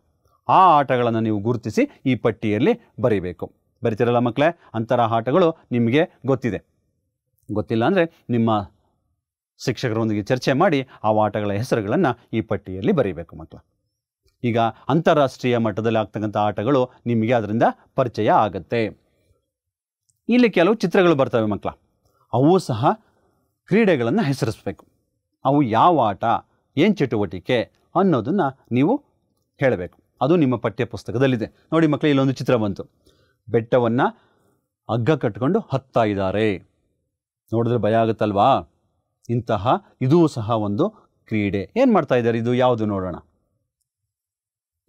ಆ ಆಟಗಳನ್ನು ನೀವು ಗುರುತಿಸಿ ಈ ಪಟ್ಟಿಯಲ್ಲಿ ಬರೀಬೇಕು. ಬರಿತೀರಲ್ಲ ಮಕ್ಕಳೇ. ಅಂತರ ಆಟಗಳು ನಿಮಗೆ ಗೊತ್ತಿಲ್ಲ ಅಂದರೆ ನಿಮ್ಮ ಶಿಕ್ಷಕರೊಂದಿಗೆ ಚರ್ಚೆ ಮಾಡಿ ಆ ಆಟಗಳ ಹೆಸರುಗಳನ್ನು ಈ ಪಟ್ಟಿಯಲ್ಲಿ ಬರೀಬೇಕು ಮಕ್ಕಳ. ಈಗ ಅಂತಾರಾಷ್ಟ್ರೀಯ ಮಟ್ಟದಲ್ಲಿ ಆಗ್ತಕ್ಕಂಥ ಆಟಗಳು ನಿಮಗೆ ಅದರಿಂದ ಪರಿಚಯ ಆಗುತ್ತೆ. ಇಲ್ಲಿ ಕೆಲವು ಚಿತ್ರಗಳು ಬರ್ತವೆ ಮಕ್ಕಳ, ಅವು ಸಹ ಕ್ರೀಡೆಗಳನ್ನು ಹೆಸರಿಸಬೇಕು. ಅವು ಯಾವ ಆಟ, ಏನು ಚಟುವಟಿಕೆ ಅನ್ನೋದನ್ನು ನೀವು ಹೇಳಬೇಕು. ಅದು ನಿಮ್ಮ ಪಠ್ಯ ಪುಸ್ತಕದಲ್ಲಿದೆ. ನೋಡಿ ಮಕ್ಕಳು, ಇಲ್ಲೊಂದು ಚಿತ್ರ ಬಂತು. ಬೆಟ್ಟವನ್ನು ಹಗ್ಗ ಕಟ್ಕೊಂಡು ಹತ್ತಾ ಇದ್ದಾರೆ. ನೋಡಿದ್ರೆ ಭಯ ಆಗುತ್ತಲ್ವಾ? ಇದೂ ಸಹ ಒಂದು ಕ್ರೀಡೆ. ಏನು ಮಾಡ್ತಾ ಇದ್ದಾರೆ? ಇದು ಯಾವುದು ನೋಡೋಣ.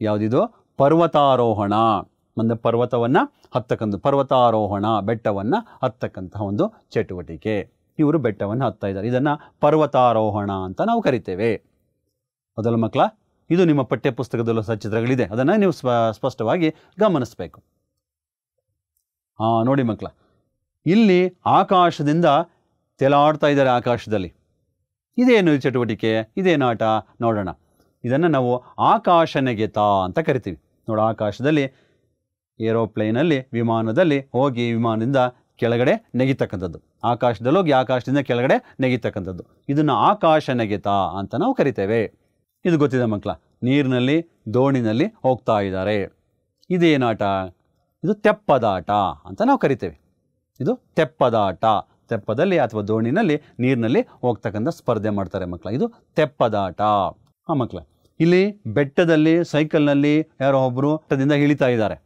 ಯಾವುದಿದು? ಪರ್ವತಾರೋಹಣ. ಒಂದು ಪರ್ವತವನ್ನು ಪರ್ವತಾರೋಹಣ, ಬೆಟ್ಟವನ್ನು ಹತ್ತಕ್ಕಂತಹ ಒಂದು ಚಟುವಟಿಕೆ. ಇವರು ಬೆಟ್ಟವನ್ನು ಹತ್ತಾ ಇದ್ದಾರೆ. ಇದನ್ನು ಪರ್ವತಾರೋಹಣ ಅಂತ ನಾವು ಕರಿತೇವೆ. ಮೊದಲ ಮಕ್ಕಳ, ಇದು ನಿಮ್ಮ ಪಠ್ಯ ಪುಸ್ತಕದಲ್ಲೂ ಸಹ ಚಿತ್ರಗಳಿದೆ. ಅದನ್ನು ನೀವು ಸ್ಪಷ್ಟವಾಗಿ ಗಮನಿಸಬೇಕು. ನೋಡಿ ಮಕ್ಕಳ, ಇಲ್ಲಿ ಆಕಾಶದಿಂದ ತೇಲಾಡ್ತಾ ಇದ್ದಾರೆ. ಆಕಾಶದಲ್ಲಿ ಇದೇನು ಚಟುವಟಿಕೆ, ಇದೇನು ಆಟ ನೋಡೋಣ. ಇದನ್ನು ನಾವು ಆಕಾಶ ನೆಗೆತ ಅಂತ ಕರಿತೀವಿ. ನೋಡಿ, ಆಕಾಶದಲ್ಲಿ ಏರೋಪ್ಲೇನಲ್ಲಿ, ವಿಮಾನದಲ್ಲಿ ಹೋಗಿ ವಿಮಾನದಿಂದ ಕೆಳಗಡೆ ನೆಗಿತಕ್ಕಂಥದ್ದು. ಆಕಾಶದಲ್ಲಿ ಹೋಗಿ ಆಕಾಶದಿಂದ ಕೆಳಗಡೆ ನೆಗಿತಕ್ಕಂಥದ್ದು. ಇದನ್ನು ಆಕಾಶ ನೆಗೆತ ಅಂತ ನಾವು ಕರಿತೇವೆ. ಇದು ಗೊತ್ತಿದೆ ಮಕ್ಕಳ. ನೀರಿನಲ್ಲಿ, ದೋಣಿನಲ್ಲಿ ಹೋಗ್ತಾ ಇದ್ದಾರೆ. ಇದೇನಾಟ? ಇದು ತೆಪ್ಪದಾಟ ಅಂತ ನಾವು ಕರಿತೇವೆ. ಇದು ತೆಪ್ಪದಾಟ. ತೆಪ್ಪದಲ್ಲಿ ಅಥವಾ ದೋಣಿನಲ್ಲಿ, ನೀರಿನಲ್ಲಿ ಹೋಗ್ತಕ್ಕಂಥ ಸ್ಪರ್ಧೆ ಮಾಡ್ತಾರೆ ಮಕ್ಕಳ. ಇದು ತೆಪ್ಪದಾಟ. ಮಕ್ಕಳ, ಇಲ್ಲಿ ಬೆಟ್ಟದಲ್ಲಿ ಸೈಕಲ್ನಲ್ಲಿ ಯಾರೋ ಒಬ್ಬರು ಬೆಟ್ಟದಿಂದ ಇಳಿತಾ ಇದ್ದಾರೆ.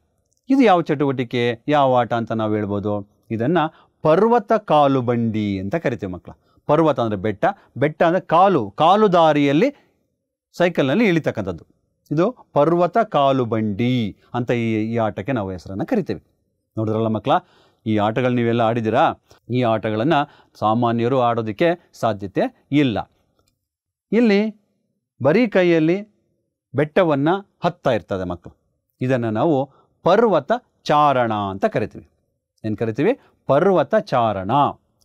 ಇದು ಯಾವ ಚಟುವಟಿಕೆ, ಯಾವ ಆಟ ಅಂತ ನಾವು ಹೇಳ್ಬೋದು? ಇದನ್ನು ಪರ್ವತ ಕಾಲು ಬಂಡಿ ಅಂತ ಕರಿತೀವಿ ಮಕ್ಕಳ. ಪರ್ವತ ಅಂದರೆ ಬೆಟ್ಟ, ಬೆಟ್ಟ ಅಂದರೆ ಕಾಲು ದಾರಿಯಲ್ಲಿ ಸೈಕಲ್ನಲ್ಲಿ ಇಳಿತಕ್ಕಂಥದ್ದು. ಇದು ಪರ್ವತ ಕಾಲು ಬಂಡಿ ಅಂತ ಈ ಆಟಕ್ಕೆ ನಾವು ಹೆಸರನ್ನು ಕರಿತೇವೆ. ನೋಡಿದ್ರಲ್ಲ ಮಕ್ಕಳ, ಈ ಆಟಗಳು ನೀವೆಲ್ಲ ಆಡಿದ್ದೀರಾ? ಈ ಆಟಗಳನ್ನು ಸಾಮಾನ್ಯರು ಆಡೋದಕ್ಕೆ ಸಾಧ್ಯತೆ ಇಲ್ಲ. ಇಲ್ಲಿ ಬರೀ ಕೈಯಲ್ಲಿ ಬೆಟ್ಟವನ್ನು ಹತ್ತಾ ಇರ್ತದೆ ಮಕ್ಕಳು. ಇದನ್ನು ನಾವು ಪರ್ವತ ಚಾರಣ ಅಂತ ಕರಿತೀವಿ. ಏನು ಕರಿತೀವಿ? ಪರ್ವತ ಚಾರಣ.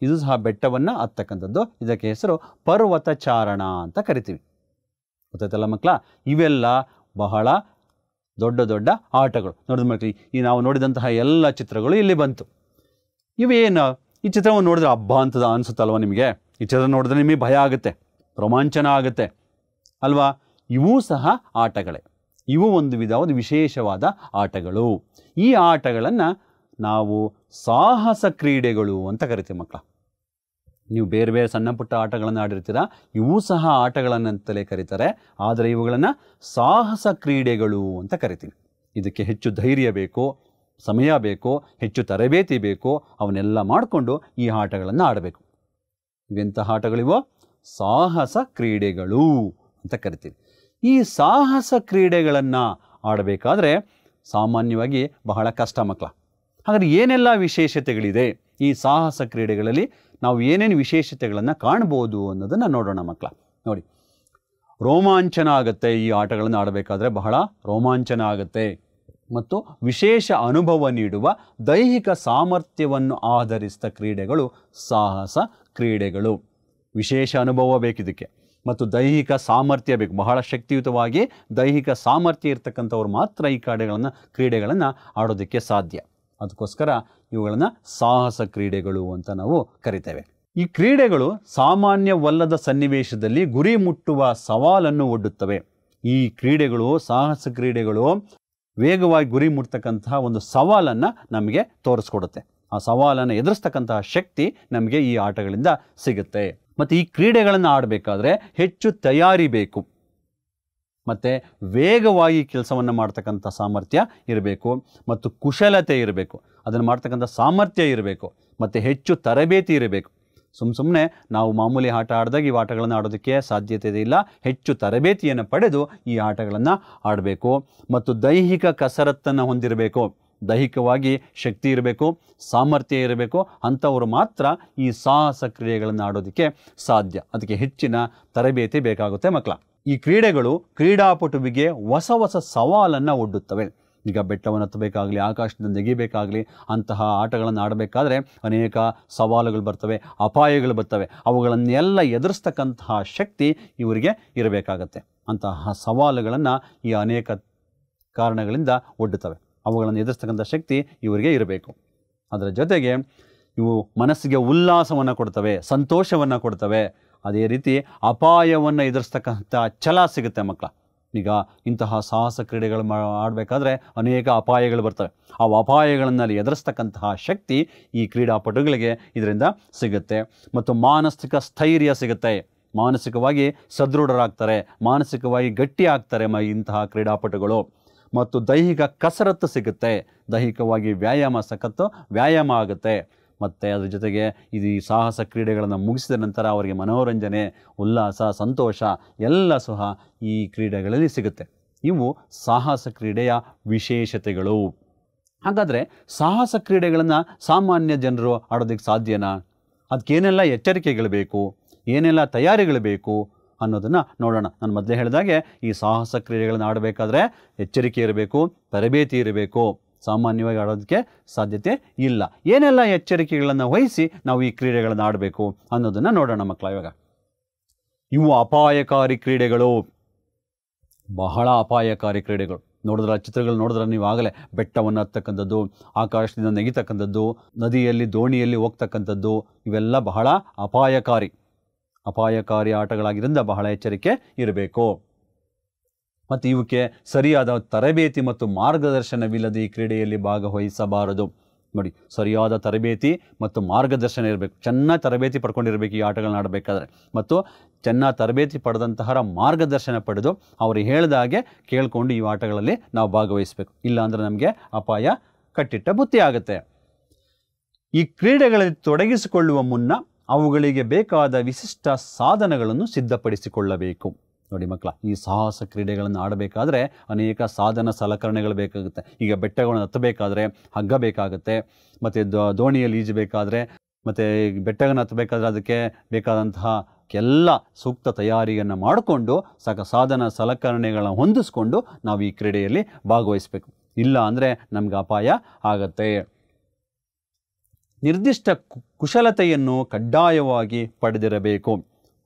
ಇದು ಸಹ ಬೆಟ್ಟವನ್ನು ಹತ್ತಕ್ಕಂಥದ್ದು. ಇದಕ್ಕೆ ಹೆಸರು ಪರ್ವತ ಚಾರಣ ಅಂತ ಕರಿತೀವಿ. ಗೊತ್ತಾಯ್ತಲ್ಲ ಮಕ್ಕಳ? ಇವೆಲ್ಲ ಬಹಳ ದೊಡ್ಡ ದೊಡ್ಡ ಆಟಗಳು. ನೋಡಿದ ಮಕ್ಕಳು, ಈ ನಾವು ನೋಡಿದಂತಹ ಎಲ್ಲ ಚಿತ್ರಗಳು ಇಲ್ಲಿ ಬಂತು. ಇವೇನು? ಈ ಚಿತ್ರವನ್ನು ನೋಡಿದ್ರೆ ಹಬ್ಬ ಅಂತದ ಅನಿಸುತ್ತಲ್ವ ನಿಮಗೆ? ಈ ಚಿತ್ರ ನೋಡಿದ್ರೆ ನಿಮಗೆ ಭಯ ಆಗುತ್ತೆ, ರೋಮಾಂಚನ ಆಗುತ್ತೆ ಅಲ್ವಾ? ಇವೂ ಸಹ ಆಟಗಳೇ. ಇವು ಒಂದು ವಿಶೇಷವಾದ ಆಟಗಳು. ಈ ಆಟಗಳನ್ನು ನಾವು ಸಾಹಸ ಕ್ರೀಡೆಗಳು ಅಂತ ಕರಿತೀವಿ ಮಕ್ಕಳ. ನೀವು ಬೇರೆ ಬೇರೆ ಸಣ್ಣ ಪುಟ್ಟ ಆಟಗಳನ್ನು ಆಡಿರ್ತೀರ, ಇವೂ ಸಹ ಆಟಗಳನ್ನಂತಲೇ ಕರೀತಾರೆ. ಆದರೆ ಇವುಗಳನ್ನು ಸಾಹಸ ಕ್ರೀಡೆಗಳು ಅಂತ ಕರಿತೀವಿ. ಇದಕ್ಕೆ ಹೆಚ್ಚು ಧೈರ್ಯ ಬೇಕು, ಸಮಯ ಬೇಕು, ಹೆಚ್ಚು ತರಬೇತಿ ಬೇಕು. ಅವನ್ನೆಲ್ಲ ಮಾಡಿಕೊಂಡು ಈ ಆಟಗಳನ್ನು ಆಡಬೇಕು. ಇವೆಂತಹ ಆಟಗಳಿವೋ? ಸಾಹಸ ಕ್ರೀಡೆಗಳು ಅಂತ ಕರಿತೀವಿ. ಈ ಸಾಹಸ ಕ್ರೀಡೆಗಳನ್ನು ಆಡಬೇಕಾದ್ರೆ ಸಾಮಾನ್ಯವಾಗಿ ಬಹಳ ಕಷ್ಟ ಮಕ್ಕಳ. ಹಾಗಾದರೆ ಏನೆಲ್ಲ ವಿಶೇಷತೆಗಳಿದೆ ಈ ಸಾಹಸ ಕ್ರೀಡೆಗಳಲ್ಲಿ? ನಾವು ಏನೇನು ವಿಶೇಷತೆಗಳನ್ನು ಕಾಣ್ಬೋದು ಅನ್ನೋದನ್ನು ನೋಡೋಣ ಮಕ್ಕಳ. ನೋಡಿ, ರೋಮಾಂಚನ ಆಗುತ್ತೆ. ಈ ಆಟಗಳನ್ನು ಆಡಬೇಕಾದ್ರೆ ಬಹಳ ರೋಮಾಂಚನ ಆಗುತ್ತೆ. ಮತ್ತು ವಿಶೇಷ ಅನುಭವ ನೀಡುವ ದೈಹಿಕ ಸಾಮರ್ಥ್ಯವನ್ನು ಆಧರಿಸಿದ ಕ್ರೀಡೆಗಳು ಸಾಹಸ ಕ್ರೀಡೆಗಳು. ವಿಶೇಷ ಅನುಭವ ಬೇಕಿದಕ್ಕೆ, ಮತ್ತು ದೈಹಿಕ ಸಾಮರ್ಥ್ಯ ಬೇಕು. ಬಹಳ ಶಕ್ತಿಯುತವಾಗಿ ದೈಹಿಕ ಸಾಮರ್ಥ್ಯ ಇರ್ತಕ್ಕಂಥವ್ರು ಮಾತ್ರ ಈ ಕ್ರೀಡೆಗಳನ್ನು ಆಡೋದಕ್ಕೆ ಸಾಧ್ಯ. ಅದಕ್ಕೋಸ್ಕರ ಇವುಗಳನ್ನು ಸಾಹಸ ಕ್ರೀಡೆಗಳು ಅಂತ ನಾವು ಕರಿತೇವೆ. ಈ ಕ್ರೀಡೆಗಳು ಸಾಮಾನ್ಯವಲ್ಲದ ಸನ್ನಿವೇಶದಲ್ಲಿ ಗುರಿ ಮುಟ್ಟುವ ಸವಾಲನ್ನು ಒಡ್ಡುತ್ತವೆ. ಈ ಕ್ರೀಡೆಗಳು, ಸಾಹಸ ಕ್ರೀಡೆಗಳು ವೇಗವಾಗಿ ಗುರಿ ಮುಟ್ತಕ್ಕಂತಹ ಒಂದು ಸವಾಲನ್ನು ನಮಗೆ ತೋರಿಸ್ಕೊಡುತ್ತೆ. ಆ ಸವಾಲನ್ನು ಎದುರಿಸ್ತಕ್ಕಂತಹ ಶಕ್ತಿ ನಮಗೆ ಈ ಆಟಗಳಿಂದ ಸಿಗುತ್ತೆ. ಮತ್ತು ಈ ಕ್ರೀಡೆಗಳನ್ನು ಆಡಬೇಕಾದ್ರೆ ಹೆಚ್ಚು ತಯಾರಿ ಬೇಕು, ಮತ್ತು ವೇಗವಾಗಿ ಕೆಲಸವನ್ನು ಮಾಡ್ತಕ್ಕಂಥ ಸಾಮರ್ಥ್ಯ ಇರಬೇಕು, ಮತ್ತು ಕುಶಲತೆ ಇರಬೇಕು. ಅದನ್ನು ಮಾಡ್ತಕ್ಕಂಥ ಸಾಮರ್ಥ್ಯ ಇರಬೇಕು, ಮತ್ತು ಹೆಚ್ಚು ತರಬೇತಿ ಇರಬೇಕು. ಸುಮ್ಮನೆ ನಾವು ಮಾಮೂಲಿ ಆಟ ಆಡಿದಾಗ ಈ ಆಟಗಳನ್ನು ಆಡೋದಕ್ಕೆ ಸಾಧ್ಯತೆ ಇಲ್ಲ. ಹೆಚ್ಚು ತರಬೇತಿಯನ್ನು ಪಡೆದು ಈ ಆಟಗಳನ್ನು ಆಡಬೇಕು. ಮತ್ತು ದೈಹಿಕ ಕಸರತ್ತನ್ನು ಹೊಂದಿರಬೇಕು. ದೈಹಿಕವಾಗಿ ಶಕ್ತಿ ಇರಬೇಕು, ಸಾಮರ್ಥ್ಯ ಇರಬೇಕು. ಅಂಥವರು ಮಾತ್ರ ಈ ಸಾಹಸ ಕ್ರೀಡೆಗಳನ್ನು ಆಡೋದಕ್ಕೆ ಸಾಧ್ಯ. ಅದಕ್ಕೆ ಹೆಚ್ಚಿನ ತರಬೇತಿ ಬೇಕಾಗುತ್ತೆ ಮಕ್ಕಳ. ಈ ಕ್ರೀಡೆಗಳು ಕ್ರೀಡಾಪಟುವಿಗೆ ಹೊಸ ಹೊಸ ಸವಾಲನ್ನು ಒಡ್ಡುತ್ತವೆ. ಈಗ ಬೆಟ್ಟವನ್ನು ಹತ್ತಬೇಕಾಗಲಿ, ಆಕಾಶದಿಂದ ನೆಗಿಬೇಕಾಗಲಿ, ಅಂತಹ ಆಟಗಳನ್ನು ಆಡಬೇಕಾದ್ರೆ ಅನೇಕ ಸವಾಲುಗಳು ಬರ್ತವೆ, ಅಪಾಯಗಳು ಬರ್ತವೆ. ಅವುಗಳನ್ನೆಲ್ಲ ಎದುರಿಸ್ತಕ್ಕಂತಹ ಶಕ್ತಿ ಇವರಿಗೆ ಇರಬೇಕಾಗತ್ತೆ. ಅಂತಹ ಸವಾಲುಗಳನ್ನು ಈ ಅನೇಕ ಕಾರಣಗಳಿಂದ ಒಡ್ಡುತ್ತವೆ. ಅವುಗಳನ್ನು ಎದುರಿಸ್ತಕ್ಕಂಥ ಶಕ್ತಿ ಇವರಿಗೆ ಇರಬೇಕು. ಅದರ ಜೊತೆಗೆ ಇವು ಮನಸ್ಸಿಗೆ ಉಲ್ಲಾಸವನ್ನು ಕೊಡ್ತವೆ, ಸಂತೋಷವನ್ನು ಕೊಡ್ತವೆ. ಅದೇ ರೀತಿ ಅಪಾಯವನ್ನು ಎದುರಿಸ್ತಕ್ಕಂಥ ಛಲ ಸಿಗುತ್ತೆ ಮಕ್ಕಳ. ಈಗ ಇಂತಹ ಸಾಹಸ ಕ್ರೀಡೆಗಳು ಆಡಬೇಕಾದ್ರೆ ಅನೇಕ ಅಪಾಯಗಳು ಬರ್ತವೆ. ಆ ಅಪಾಯಗಳನ್ನು ಎದುರಿಸ್ತಕ್ಕಂತಹ ಶಕ್ತಿ ಈ ಕ್ರೀಡಾಪಟುಗಳಿಗೆ ಇದರಿಂದ ಸಿಗುತ್ತೆ. ಮತ್ತು ಮಾನಸಿಕ ಸ್ಥೈರ್ಯ ಸಿಗುತ್ತೆ, ಮಾನಸಿಕವಾಗಿ ಸದೃಢರಾಗ್ತಾರೆ, ಮಾನಸಿಕವಾಗಿ ಗಟ್ಟಿ ಆಗ್ತಾರೆ ಇಂತಹ ಕ್ರೀಡಾಪಟುಗಳು. ಮತ್ತು ದೈಹಿಕ ಕಸರತ್ತು ಸಿಗುತ್ತೆ, ದೈಹಿಕವಾಗಿ ವ್ಯಾಯಾಮ ಆಗುತ್ತೆ. ಮತ್ತು ಅದ್ರ ಜೊತೆಗೆ ಇದು ಈ ಸಾಹಸ ಕ್ರೀಡೆಗಳನ್ನು ಮುಗಿಸಿದ ನಂತರ ಅವರಿಗೆ ಮನೋರಂಜನೆ, ಉಲ್ಲಾಸ, ಸಂತೋಷ ಎಲ್ಲ ಸಹ ಈ ಕ್ರೀಡೆಗಳಲ್ಲಿ ಸಿಗುತ್ತೆ. ಇವು ಸಾಹಸ ಕ್ರೀಡೆಯ ವಿಶೇಷತೆಗಳು. ಹಾಗಾದರೆ ಸಾಹಸ ಕ್ರೀಡೆಗಳನ್ನು ಸಾಮಾನ್ಯ ಜನರು ಆಡೋದಕ್ಕೆ ಸಾಧ್ಯನಾ? ಅದಕ್ಕೇನೆಲ್ಲ ಎಚ್ಚರಿಕೆಗಳು ಬೇಕು, ಏನೆಲ್ಲ ತಯಾರಿಗಳು ಬೇಕು ಅನ್ನೋದನ್ನು ನೋಡೋಣ. ನಾನು ಮೊದಲೇ ಹೇಳಿದಾಗೆ ಈ ಸಾಹಸ ಕ್ರೀಡೆಗಳನ್ನು ಆಡಬೇಕಾದ್ರೆ ಎಚ್ಚರಿಕೆ ಇರಬೇಕು, ತರಬೇತಿ ಇರಬೇಕು. ಸಾಮಾನ್ಯವಾಗಿ ಆಡೋದಕ್ಕೆ ಸಾಧ್ಯತೆ ಇಲ್ಲ. ಏನೆಲ್ಲ ಎಚ್ಚರಿಕೆಗಳನ್ನು ವಹಿಸಿ ನಾವು ಈ ಕ್ರೀಡೆಗಳನ್ನು ಆಡಬೇಕು ಅನ್ನೋದನ್ನು ನೋಡೋಣ ಮಕ್ಕಳ. ಇವಾಗ ಇವು ಅಪಾಯಕಾರಿ ಕ್ರೀಡೆಗಳು, ಬಹಳ ಅಪಾಯಕಾರಿ ಕ್ರೀಡೆಗಳು. ಚಿತ್ರಗಳು ನೋಡಿದ್ರೆ ನೀವು ಆಗಲೇ ಬೆಟ್ಟವನ್ನು ಹತ್ತಕ್ಕಂಥದ್ದು, ಆಕಾಶದಿಂದ ನೆಗಿತಕ್ಕಂಥದ್ದು, ನದಿಯಲ್ಲಿ ದೋಣಿಯಲ್ಲಿ ಹೋಗ್ತಕ್ಕಂಥದ್ದು, ಇವೆಲ್ಲ ಬಹಳ ಅಪಾಯಕಾರಿ ಆಟಗಳಾಗಿದ್ದರಿಂದ ಬಹಳ ಎಚ್ಚರಿಕೆ ಇರಬೇಕು. ಮತ್ತು ಇವಕ್ಕೆ ಸರಿಯಾದ ತರಬೇತಿ ಮತ್ತು ಮಾರ್ಗದರ್ಶನವಿಲ್ಲದೆ ಈ ಕ್ರೀಡೆಯಲ್ಲಿ ಭಾಗವಹಿಸಬಾರದು. ನೋಡಿ, ಸರಿಯಾದ ತರಬೇತಿ ಮತ್ತು ಮಾರ್ಗದರ್ಶನ ಇರಬೇಕು. ಚೆನ್ನಾಗಿ ತರಬೇತಿ ಪಡ್ಕೊಂಡಿರಬೇಕು ಈ ಆಟಗಳನ್ನ ಆಡಬೇಕಾದ್ರೆ. ಮತ್ತು ಚೆನ್ನಾಗಿ ತರಬೇತಿ ಪಡೆದಂತಹ ಮಾರ್ಗದರ್ಶನ ಪಡೆದು ಅವರು ಹೇಳಿದಾಗೆ ಕೇಳಿಕೊಂಡು ಈ ಆಟಗಳಲ್ಲಿ ನಾವು ಭಾಗವಹಿಸಬೇಕು. ಇಲ್ಲಾಂದರೆ ನಮಗೆ ಅಪಾಯ ಕಟ್ಟಿಟ್ಟ ಬುತ್ತಿ ಆಗುತ್ತೆ. ಈ ಕ್ರೀಡೆಗಳಲ್ಲಿ ತೊಡಗಿಸಿಕೊಳ್ಳುವ ಮುನ್ನ ಅವುಗಳಿಗೆ ಬೇಕಾದ ವಿಶಿಷ್ಟ ಸಾಧನಗಳನ್ನು ಸಿದ್ಧಪಡಿಸಿಕೊಳ್ಳಬೇಕು. ನೋಡಿ ಮಕ್ಕಳ, ಈ ಸಾಹಸ ಕ್ರೀಡೆಗಳನ್ನು ಆಡಬೇಕಾದ್ರೆ ಅನೇಕ ಸಾಧನ ಸಲಕರಣೆಗಳು ಬೇಕಾಗುತ್ತೆ. ಈಗ ಬೆಟ್ಟಗಳನ್ನು ಹತ್ತಬೇಕಾದ್ರೆ ಹಗ್ಗ ಬೇಕಾಗುತ್ತೆ, ಮತ್ತು ದೋಣಿಯಲ್ಲಿ ಈಜಬೇಕಾದ್ರೆ, ಮತ್ತು ಬೆಟ್ಟಗಳನ್ನು ಹತ್ತಬೇಕಾದ್ರೆ ಅದಕ್ಕೆ ಬೇಕಾದಂತಹ ಎಲ್ಲ ಸೂಕ್ತ ತಯಾರಿಯನ್ನು ಮಾಡಿಕೊಂಡು ಸಾಧನ ಸಲಕರಣೆಗಳನ್ನ ಹೊಂದಿಸ್ಕೊಂಡು ನಾವು ಈ ಕ್ರೀಡೆಯಲ್ಲಿ ಭಾಗವಹಿಸಬೇಕು. ಇಲ್ಲ ಅಂದರೆ ನಮ್ಗೆ ಅಪಾಯ ಆಗತ್ತೆ. ನಿರ್ದಿಷ್ಟ ಕುಶಲತೆಯನ್ನು ಕಡ್ಡಾಯವಾಗಿ ಪಡೆದಿರಬೇಕು.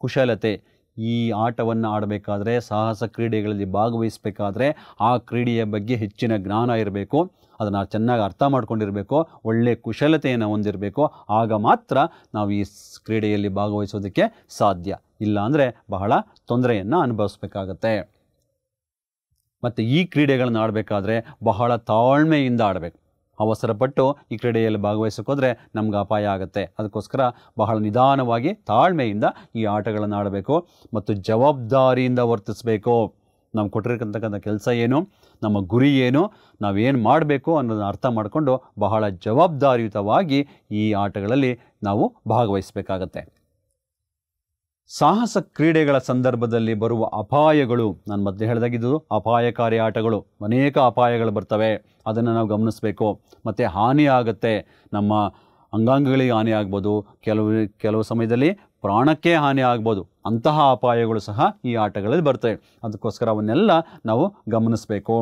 ಕುಶಲತೆ, ಈ ಆಟವನ್ನು ಆಡಬೇಕಾದ್ರೆ, ಸಾಹಸ ಕ್ರೀಡೆಗಳಲ್ಲಿ ಭಾಗವಹಿಸಬೇಕಾದ್ರೆ ಆ ಕ್ರೀಡೆಯ ಬಗ್ಗೆ ಹೆಚ್ಚಿನ ಜ್ಞಾನ ಇರಬೇಕು, ಅದನ್ನು ಚೆನ್ನಾಗಿ ಅರ್ಥ ಮಾಡ್ಕೊಂಡಿರಬೇಕು, ಒಳ್ಳೆಯ ಕುಶಲತೆಯನ್ನು ಹೊಂದಿರಬೇಕು. ಆಗ ಮಾತ್ರ ನಾವು ಈ ಕ್ರೀಡೆಯಲ್ಲಿ ಭಾಗವಹಿಸೋದಕ್ಕೆ ಸಾಧ್ಯ. ಇಲ್ಲ ಅಂದರೆ ಬಹಳ ತೊಂದರೆಯನ್ನು ಅನುಭವಿಸ್ಬೇಕಾಗತ್ತೆ. ಮತ್ತು ಈ ಕ್ರೀಡೆಗಳನ್ನು ಆಡಬೇಕಾದ್ರೆ ಬಹಳ ತಾಳ್ಮೆಯಿಂದ ಆಡಬೇಕು. ಅವಸರಪಟ್ಟು ಈ ಕ್ರೀಡೆಯಲ್ಲಿ ಭಾಗವಹಿಸೋಕೋದ್ರೆ ನಮ್ಗೆ ಅಪಾಯ ಆಗುತ್ತೆ. ಅದಕ್ಕೋಸ್ಕರ ಬಹಳ ನಿಧಾನವಾಗಿ ತಾಳ್ಮೆಯಿಂದ ಈ ಆಟಗಳನ್ನು ಆಡಬೇಕು. ಮತ್ತು ಜವಾಬ್ದಾರಿಯಿಂದ ವರ್ತಿಸಬೇಕು. ನಾವು ಕೊಟ್ಟಿರ್ತಕ್ಕಂಥ ಕೆಲಸ ಏನು, ನಮ್ಮ ಗುರಿ ಏನು, ನಾವೇನು ಮಾಡಬೇಕು ಅನ್ನೋದನ್ನು ಅರ್ಥ ಮಾಡಿಕೊಂಡು ಬಹಳ ಜವಾಬ್ದಾರಿಯುತವಾಗಿ ಈ ಆಟಗಳಲ್ಲಿ ನಾವು ಭಾಗವಹಿಸಬೇಕಾಗತ್ತೆ. ಸಾಹಸ ಕ್ರೀಡೆಗಳ ಸಂದರ್ಭದಲ್ಲಿ ಬರುವ ಅಪಾಯಗಳು, ನಾನು ಮೊದಲೇ ಹೇಳಿದಾಗಿದ್ದು ಅಪಾಯಕಾರಿ ಆಟಗಳು, ಅನೇಕ ಅಪಾಯಗಳು ಬರ್ತವೆ, ಅದನ್ನು ನಾವು ಗಮನಿಸಬೇಕು. ಮತ್ತು ಹಾನಿ ಆಗುತ್ತೆ, ನಮ್ಮ ಅಂಗಾಂಗಗಳಿಗೆ ಹಾನಿ ಆಗ್ಬೋದು, ಕೆಲವು ಸಮಯದಲ್ಲಿ ಪ್ರಾಣಕ್ಕೆ ಹಾನಿ ಆಗ್ಬೋದು. ಅಂತಹ ಅಪಾಯಗಳು ಸಹ ಈ ಆಟಗಳಲ್ಲಿ ಬರ್ತವೆ. ಅದಕ್ಕೋಸ್ಕರ ಅವನ್ನೆಲ್ಲ ನಾವು ಗಮನಿಸಬೇಕು.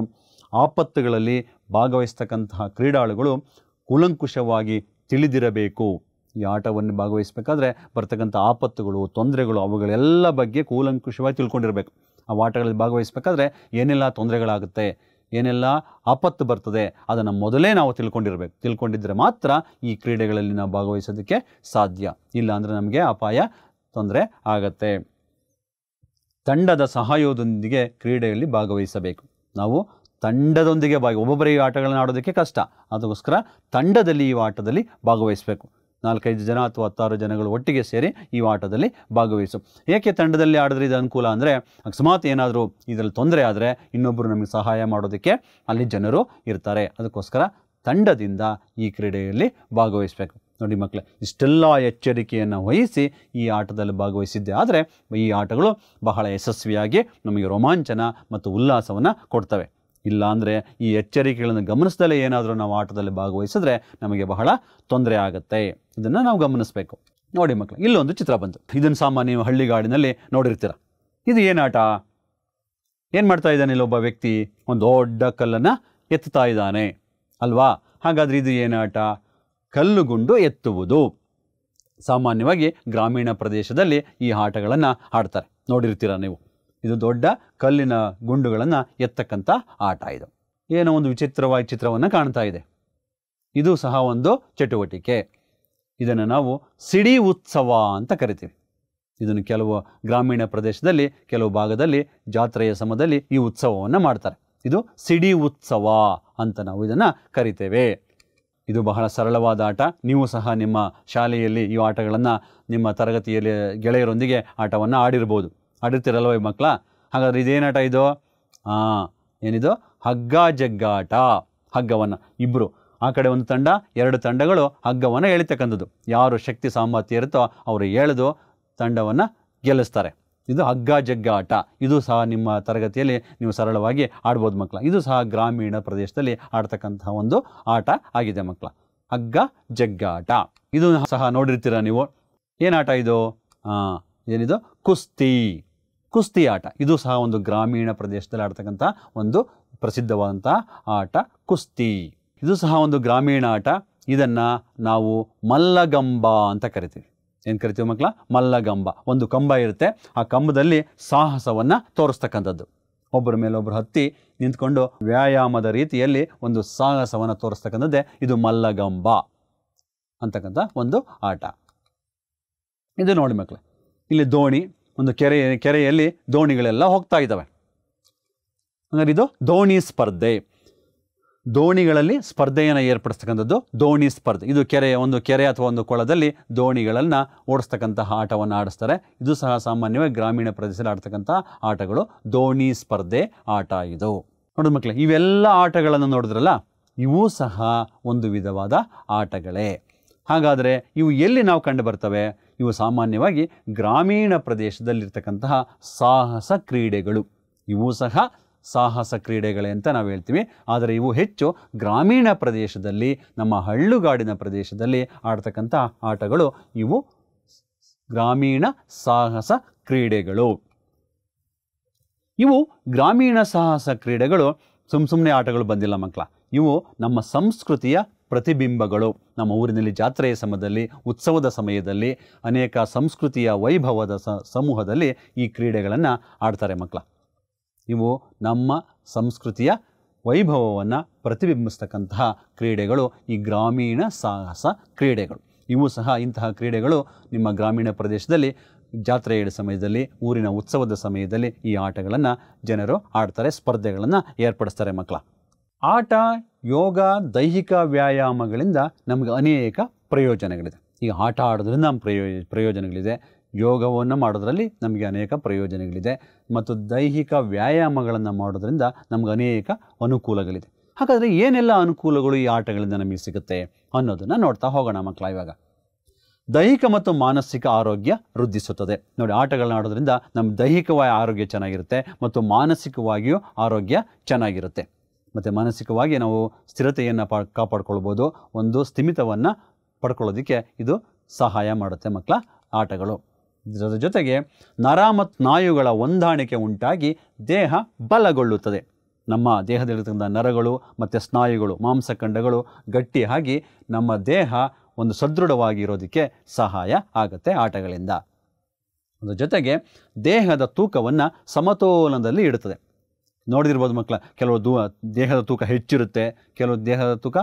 ಆಪತ್ತುಗಳಲ್ಲಿ ಭಾಗವಹಿಸ್ತಕ್ಕಂತಹ ಕ್ರೀಡಾಳುಗಳು ಕೂಲಂಕುಷವಾಗಿ ತಿಳಿದಿರಬೇಕು. ಈ ಆಟವನ್ನು ಭಾಗವಹಿಸಬೇಕಾದ್ರೆ ಬರ್ತಕ್ಕಂಥ ಆಪತ್ತುಗಳು, ತೊಂದರೆಗಳು, ಅವುಗಳೆಲ್ಲ ಬಗ್ಗೆ ಕೂಲಂಕುಷವಾಗಿ ತಿಳ್ಕೊಂಡಿರಬೇಕು. ಆ ಆಟಗಳಲ್ಲಿ ಭಾಗವಹಿಸಬೇಕಾದ್ರೆ ಏನೆಲ್ಲ ತೊಂದರೆಗಳಾಗುತ್ತೆ, ಏನೆಲ್ಲ ಆಪತ್ತು ಬರ್ತದೆ, ಅದನ್ನು ಮೊದಲೇ ನಾವು ತಿಳ್ಕೊಂಡಿದ್ದರೆ ಮಾತ್ರ ಈ ಕ್ರೀಡೆಗಳಲ್ಲಿ ನಾವು ಭಾಗವಹಿಸೋದಕ್ಕೆ ಸಾಧ್ಯ. ಇಲ್ಲ ಅಂದರೆ ನಮಗೆ ಅಪಾಯ, ತೊಂದರೆ ಆಗತ್ತೆ. ತಂಡದ ಸಹಯೋಗದೊಂದಿಗೆ ಕ್ರೀಡೆಯಲ್ಲಿ ಭಾಗವಹಿಸಬೇಕು. ನಾವು ತಂಡದೊಂದಿಗೆ ಒಬ್ಬೊಬ್ಬರೇ ಈ ಆಟಗಳನ್ನು ಆಡೋದಕ್ಕೆ ಕಷ್ಟ. ಅದಕ್ಕೋಸ್ಕರ ತಂಡದಲ್ಲಿ ಈ ಆಟದಲ್ಲಿ ಭಾಗವಹಿಸಬೇಕು. 4-5 ಜನ ಅಥವಾ 10-6 ಜನಗಳು ಒಟ್ಟಿಗೆ ಸೇರಿ ಈ ಆಟದಲ್ಲಿ ಭಾಗವಹಿಸು. ಏಕೆ ತಂಡದಲ್ಲಿ ಆಡಿದ್ರೆ ಇದು ಅನುಕೂಲ ಅಂದರೆ, ಅಕಸ್ಮಾತ್ ಏನಾದರೂ ಇದರಲ್ಲಿ ತೊಂದರೆ ಆದರೆ ಇನ್ನೊಬ್ಬರು ನಮಗೆ ಸಹಾಯ ಮಾಡೋದಕ್ಕೆ ಅಲ್ಲಿ ಜನರು ಇರ್ತಾರೆ. ಅದಕ್ಕೋಸ್ಕರ ತಂಡದಿಂದ ಈ ಕ್ರೀಡೆಯಲ್ಲಿ ಭಾಗವಹಿಸಬೇಕು. ನೋಡಿ ಮಕ್ಕಳೇ, ಇಷ್ಟೆಲ್ಲ ಎಚ್ಚರಿಕೆಯನ್ನು ವಹಿಸಿ ಈ ಆಟದಲ್ಲಿ ಭಾಗವಹಿಸಿದ್ದೆ ಆದರೆ ಈ ಆಟಗಳು ಬಹಳ ಯಶಸ್ವಿಯಾಗಿ ನಮಗೆ ರೋಮಾಂಚನ ಮತ್ತು ಉಲ್ಲಾಸವನ್ನು ಕೊಡ್ತವೆ. ಇಲ್ಲ ಅಂದರೆ ಈ ಎಚ್ಚರಿಕೆಗಳನ್ನು ಗಮನಿಸದಲ್ಲೇ ಏನಾದರೂ ನಾವು ಆಟದಲ್ಲಿ ಭಾಗವಹಿಸಿದ್ರೆ ನಮಗೆ ಬಹಳ ತೊಂದರೆ ಆಗುತ್ತೆ. ಇದನ್ನು ನಾವು ಗಮನಿಸಬೇಕು. ನೋಡಿ ಮಕ್ಕಳು, ಇಲ್ಲೊಂದು ಚಿತ್ರ ಬಂತು. ಇದನ್ನು ಸಾಮಾನ್ಯ ನೀವು ಹಳ್ಳಿಗಾಡಿನಲ್ಲಿ ನೋಡಿರ್ತೀರ. ಇದು ಏನಾಟ? ಏನು ಮಾಡ್ತಾ ಇದ್ದಾನೆ ಇಲ್ಲೊಬ್ಬ ವ್ಯಕ್ತಿ? ಒಂದು ದೊಡ್ಡ ಕಲ್ಲನ್ನು ಎತ್ತುತ್ತಾ ಇದ್ದಾನೆ ಅಲ್ವಾ? ಹಾಗಾದರೆ ಇದು ಏನಾಟ? ಕಲ್ಲುಗುಂಡು ಎತ್ತುವುದು. ಸಾಮಾನ್ಯವಾಗಿ ಗ್ರಾಮೀಣ ಪ್ರದೇಶದಲ್ಲಿ ಈ ಆಟಗಳನ್ನು ಆಡ್ತಾರೆ, ನೋಡಿರ್ತೀರ ನೀವು. ಇದು ದೊಡ್ಡ ಕಲ್ಲಿನ ಗುಂಡುಗಳನ್ನು ಎತ್ತಕ್ಕಂಥ ಆಟ. ಇದು ಏನೋ ಒಂದು ವಿಚಿತ್ರವಾದ ಚಿತ್ರವನ್ನು ಕಾಣ್ತಾ ಇದೆ. ಇದು ಸಹ ಒಂದು ಚಟುವಟಿಕೆ. ಇದನ್ನು ನಾವು ಸಿಡಿ ಉತ್ಸವ ಅಂತ ಕರಿತೀವಿ. ಇದನ್ನು ಕೆಲವು ಗ್ರಾಮೀಣ ಪ್ರದೇಶದಲ್ಲಿ ಕೆಲವು ಭಾಗದಲ್ಲಿ ಜಾತ್ರೆಯ ಸಮಯದಲ್ಲಿ ಈ ಉತ್ಸವವನ್ನು ಮಾಡ್ತಾರೆ. ಇದು ಸಿಡಿ ಉತ್ಸವ ಅಂತ ನಾವು ಇದನ್ನು ಕರಿತೇವೆ. ಇದು ಬಹಳ ಸರಳವಾದ ಆಟ. ನೀವು ಸಹ ನಿಮ್ಮ ಶಾಲೆಯಲ್ಲಿ ಈ ಆಟಗಳನ್ನು ನಿಮ್ಮ ತರಗತಿಯಲ್ಲಿ ಗೆಳೆಯರೊಂದಿಗೆ ಆಟವನ್ನು ಆಡಿರ್ಬೋದು. ಆಡಿರ್ತೀರಲ್ವ ಈ ಮಕ್ಕಳ? ಹಾಗಾದರೆ ಇದೇನಾಟ ಇದು? ಏನಿದು? ಹಗ್ಗ ಜಗ್ಗಾಟ. ಹಗ್ಗವನ್ನು ಇಬ್ಬರು, ಆ ಕಡೆ ಒಂದು ತಂಡ, ಎರಡು ತಂಡಗಳು ಹಗ್ಗವನ್ನು ಎಳಿತಕ್ಕಂಥದ್ದು. ಯಾರು ಶಕ್ತಿ ಸಾಮರ್ಥ್ಯ ಇರುತ್ತೋ ಅವರು ಎಳೆದು ತಂಡವನ್ನು ಗೆಲ್ಲಿಸ್ತಾರೆ. ಇದು ಹಗ್ಗ ಜಗ್ಗ ಆಟ. ಇದು ಸಹ ನಿಮ್ಮ ತರಗತಿಯಲ್ಲಿ ನೀವು ಸರಳವಾಗಿ ಆಡ್ಬೋದು ಮಕ್ಕಳ. ಇದು ಸಹ ಗ್ರಾಮೀಣ ಪ್ರದೇಶದಲ್ಲಿ ಆಡ್ತಕ್ಕಂತಹ ಒಂದು ಆಟ ಆಗಿದೆ ಮಕ್ಕಳ, ಹಗ್ಗ ಜಗ್ಗ ಆಟ. ಇದು ಸಹ ನೋಡಿರ್ತೀರ ನೀವು. ಏನಾಟ ಇದು? ಏನಿದು? ಕುಸ್ತಿ. ಕುಸ್ತಿ ಆಟ. ಇದು ಸಹ ಒಂದು ಗ್ರಾಮೀಣ ಪ್ರದೇಶದಲ್ಲಿ ಆಡ್ತಕ್ಕಂಥ ಒಂದು ಪ್ರಸಿದ್ಧವಾದಂಥ ಆಟ ಕುಸ್ತಿ. ಇದು ಸಹ ಒಂದು ಗ್ರಾಮೀಣ ಆಟ. ಇದನ್ನು ನಾವು ಮಲ್ಲಗಂಬ ಅಂತ ಕರಿತೀವಿ. ಏನು ಕರಿತೀವಿ ಮಕ್ಕಳ? ಮಲ್ಲಗಂಬ. ಒಂದು ಕಂಬ ಇರುತ್ತೆ, ಆ ಕಂಬದಲ್ಲಿ ಸಾಹಸವನ್ನು ತೋರಿಸ್ತಕ್ಕಂಥದ್ದು. ಒಬ್ಬರ ಮೇಲೊಬ್ಬರು ಹತ್ತಿ ನಿಂತ್ಕೊಂಡು ವ್ಯಾಯಾಮದ ರೀತಿಯಲ್ಲಿ ಒಂದು ಸಾಹಸವನ್ನು ತೋರಿಸ್ತಕ್ಕಂಥದ್ದೇ ಇದು ಮಲ್ಲಗಂಬ ಅಂತಕ್ಕಂಥ ಒಂದು ಆಟ. ಇದು ನೋಡಿ ಮಕ್ಕಳು, ಇಲ್ಲಿ ದೋಣಿ, ಒಂದು ಕೆರೆಯಲ್ಲಿ ದೋಣಿಗಳೆಲ್ಲ ಹೋಗ್ತಾ ಇದ್ದಾವೆ. ಹಾಗಾದ್ರೆ ಇದು ದೋಣಿ ಸ್ಪರ್ಧೆ. ದೋಣಿಗಳಲ್ಲಿ ಸ್ಪರ್ಧೆಯನ್ನು ಏರ್ಪಡಿಸ್ತಕ್ಕಂಥದ್ದು ದೋಣಿ ಸ್ಪರ್ಧೆ. ಇದು ಒಂದು ಕೆರೆ ಅಥವಾ ಒಂದು ಕೊಳದಲ್ಲಿ ದೋಣಿಗಳನ್ನು ಓಡಿಸ್ತಕ್ಕಂತಹ ಆಟವನ್ನು ಆಡಿಸ್ತಾರೆ. ಇದು ಸಹ ಸಾಮಾನ್ಯವಾಗಿ ಗ್ರಾಮೀಣ ಪ್ರದೇಶದಲ್ಲಿ ಆಡ್ತಕ್ಕಂಥ ಆಟಗಳು ದೋಣಿ ಸ್ಪರ್ಧೆ ಆಟ. ಇದು ನೋಡಿ ಮಕ್ಕಳೇ, ಇವೆಲ್ಲ ಆಟಗಳನ್ನು ನೋಡಿದ್ರಲ್ಲ, ಇವೂ ಸಹ ಒಂದು ವಿಧವಾದ ಆಟಗಳೇ. ಹಾಗಾದರೆ ಇವು ಎಲ್ಲಿ ನಾವು ಕಂಡು ಬರ್ತವೆ? ಇವು ಸಾಮಾನ್ಯವಾಗಿ ಗ್ರಾಮೀಣ ಪ್ರದೇಶದಲ್ಲಿರ್ತಕ್ಕಂತಹ ಸಾಹಸ ಕ್ರೀಡೆಗಳು. ಇವೂ ಸಹ ಸಾಹಸ ಕ್ರೀಡೆಗಳೇ ಅಂತ ನಾವು ಹೇಳ್ತೀವಿ. ಆದರೆ ಇವು ಹೆಚ್ಚು ಗ್ರಾಮೀಣ ಪ್ರದೇಶದಲ್ಲಿ, ನಮ್ಮ ಹಳ್ಳುಗಾಡಿನ ಪ್ರದೇಶದಲ್ಲಿ ಆಡ್ತಕ್ಕಂಥ ಆಟಗಳು ಇವು ಗ್ರಾಮೀಣ ಸಾಹಸ ಕ್ರೀಡೆಗಳು. ಇವು ಗ್ರಾಮೀಣ ಸಾಹಸ ಕ್ರೀಡೆಗಳು ಸುಮ್ಮನೆ ಆಟಗಳು ಬಂದಿಲ್ಲ ಮಕ್ಕಳ. ಇವು ನಮ್ಮ ಸಂಸ್ಕೃತಿಯ ಪ್ರತಿಬಿಂಬಗಳು. ನಮ್ಮ ಊರಿನಲ್ಲಿ ಜಾತ್ರೆಯ ಸಮಯದಲ್ಲಿ, ಉತ್ಸವದ ಸಮಯದಲ್ಲಿ, ಅನೇಕ ಸಂಸ್ಕೃತಿಯ ವೈಭವದ ಸಮೂಹದಲ್ಲಿ ಈ ಕ್ರೀಡೆಗಳನ್ನು ಆಡ್ತಾರೆ ಮಕ್ಕಳ. ಇವು ನಮ್ಮ ಸಂಸ್ಕೃತಿಯ ವೈಭವವನ್ನು ಪ್ರತಿಬಿಂಬಿಸ್ತಕ್ಕಂತಹ ಕ್ರೀಡೆಗಳು ಈ ಗ್ರಾಮೀಣ ಸಾಹಸ ಕ್ರೀಡೆಗಳು. ಇವು ಸಹ ಇಂತಹ ಕ್ರೀಡೆಗಳು ನಿಮ್ಮ ಗ್ರಾಮೀಣ ಪ್ರದೇಶದಲ್ಲಿ ಜಾತ್ರೆಯ ಸಮಯದಲ್ಲಿ, ಊರಿನ ಉತ್ಸವದ ಸಮಯದಲ್ಲಿ ಈ ಆಟಗಳನ್ನು ಜನರು ಆಡ್ತಾರೆ, ಸ್ಪರ್ಧೆಗಳನ್ನು ಏರ್ಪಡಿಸ್ತಾರೆ ಮಕ್ಕಳ. ಆಟ, ಯೋಗ, ದೈಹಿಕ ವ್ಯಾಯಾಮಗಳಿಂದ ನಮಗೆ ಅನೇಕ ಪ್ರಯೋಜನಗಳಿದೆ. ಈಗ ಆಟ ಆಡೋದ್ರಿಂದ ನಮ್ಮ ಪ್ರಯೋಜನಗಳಿದೆ, ಯೋಗವನ್ನು ಮಾಡೋದ್ರಲ್ಲಿ ನಮಗೆ ಅನೇಕ ಪ್ರಯೋಜನಗಳಿದೆ, ಮತ್ತು ದೈಹಿಕ ವ್ಯಾಯಾಮಗಳನ್ನು ಮಾಡೋದ್ರಿಂದ ನಮಗೆ ಅನೇಕ ಅನುಕೂಲಗಳಿದೆ. ಹಾಗಾದರೆ ಏನೆಲ್ಲ ಅನುಕೂಲಗಳು ಈ ಆಟಗಳಿಂದ ನಮಗೆ ಸಿಗುತ್ತೆ ಅನ್ನೋದನ್ನು ನೋಡ್ತಾ ಹೋಗೋಣ ಮಕ್ಕಳ. ಇವಾಗ ದೈಹಿಕ ಮತ್ತು ಮಾನಸಿಕ ಆರೋಗ್ಯ ವೃದ್ಧಿಸುತ್ತದೆ. ನೋಡಿ, ಆಟಗಳನ್ನ ಆಡೋದ್ರಿಂದ ನಮ್ಮ ದೈಹಿಕವಾಗಿ ಆರೋಗ್ಯ ಚೆನ್ನಾಗಿರುತ್ತೆ ಮತ್ತು ಮಾನಸಿಕವಾಗಿಯೂ ಆರೋಗ್ಯ ಚೆನ್ನಾಗಿರುತ್ತೆ. ಮತ್ತು ಮಾನಸಿಕವಾಗಿ ನಾವು ಸ್ಥಿರತೆಯನ್ನು ಕಾಪಾಡ್ಕೊಳ್ಬೋದು, ಒಂದು ಸ್ಥಿಮಿತವನ್ನು ಪಡ್ಕೊಳ್ಳೋದಕ್ಕೆ ಇದು ಸಹಾಯ ಮಾಡುತ್ತೆ ಮಕ್ಕಳ ಆಟಗಳು. ಇದರ ಜೊತೆಗೆ ನರ ಮತ್ತು ಸ್ನಾಯುಗಳ ಹೊಂದಾಣಿಕೆ ಉಂಟಾಗಿ ದೇಹ ಬಲಗೊಳ್ಳುತ್ತದೆ. ನಮ್ಮ ದೇಹದಲ್ಲಿರ್ತಕ್ಕಂಥ ನರಗಳು ಮತ್ತು ಸ್ನಾಯುಗಳು, ಮಾಂಸಖಂಡಗಳು ಗಟ್ಟಿಯಾಗಿ ನಮ್ಮ ದೇಹ ಒಂದು ಸದೃಢವಾಗಿರೋದಕ್ಕೆ ಸಹಾಯ ಆಗುತ್ತೆ ಆಟಗಳಿಂದ. ಅದರ ಜೊತೆಗೆ ದೇಹದ ತೂಕವನ್ನು ಸಮತೋಲನದಲ್ಲಿ ಇಡುತ್ತದೆ. ನೋಡಿರ್ಬೋದು ಮಕ್ಕಳ, ಕೆಲವು ದೇಹದ ತೂಕ ಹೆಚ್ಚಿರುತ್ತೆ, ಕೆಲವು ದೇಹದ ತೂಕ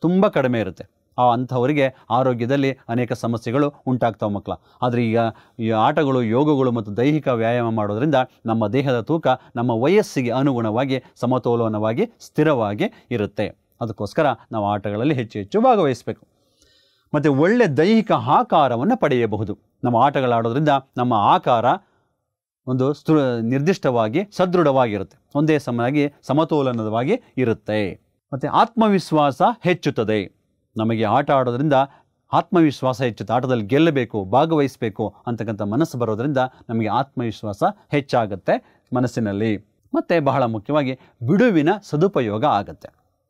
ತುಂಬ ಕಡಿಮೆ ಇರುತ್ತೆ. ಅಂಥವರಿಗೆ ಆರೋಗ್ಯದಲ್ಲಿ ಅನೇಕ ಸಮಸ್ಯೆಗಳು ಉಂಟಾಗ್ತಾವೆ ಮಕ್ಕಳ. ಆದರೆ ಈಗ ಈ ಆಟಗಳು, ಯೋಗಗಳು ಮತ್ತು ದೈಹಿಕ ವ್ಯಾಯಾಮ ಮಾಡೋದ್ರಿಂದ ನಮ್ಮ ದೇಹದ ತೂಕ ನಮ್ಮ ವಯಸ್ಸಿಗೆ ಅನುಗುಣವಾಗಿ ಸಮತೋಲನವಾಗಿ ಸ್ಥಿರವಾಗಿ ಇರುತ್ತೆ. ಅದಕ್ಕೋಸ್ಕರ ನಾವು ಆಟಗಳಲ್ಲಿ ಹೆಚ್ಚು ಹೆಚ್ಚು ಭಾಗವಹಿಸಬೇಕು. ಮತ್ತು ಒಳ್ಳೆಯ ದೈಹಿಕ ಆಕಾರವನ್ನು ಪಡೆಯಬಹುದು. ನಮ್ಮ ಆಟಗಳಾಡೋದ್ರಿಂದ ನಮ್ಮ ಆಕಾರ ಒಂದು ನಿರ್ದಿಷ್ಟವಾಗಿ ಸದೃಢವಾಗಿರುತ್ತೆ, ಒಂದೇ ಸಮನಾಗಿ ಸಮತೋಲನವಾಗಿ ಇರುತ್ತೆ. ಮತ್ತು ಆತ್ಮವಿಶ್ವಾಸ ಹೆಚ್ಚುತ್ತದೆ. ನಮಗೆ ಆಟ ಆಡೋದ್ರಿಂದ ಆತ್ಮವಿಶ್ವಾಸ ಹೆಚ್ಚುತ್ತೆ. ಆಟದಲ್ಲಿ ಗೆಲ್ಲಬೇಕು, ಭಾಗವಹಿಸಬೇಕು ಅಂತಕ್ಕಂಥ ಮನಸ್ಸು ಬರೋದ್ರಿಂದ ನಮಗೆ ಆತ್ಮವಿಶ್ವಾಸ ಹೆಚ್ಚಾಗುತ್ತೆ ಮನಸ್ಸಿನಲ್ಲಿ. ಮತ್ತು ಬಹಳ ಮುಖ್ಯವಾಗಿ ಬಿಡುವಿನ ಸದುಪಯೋಗ ಆಗುತ್ತೆ.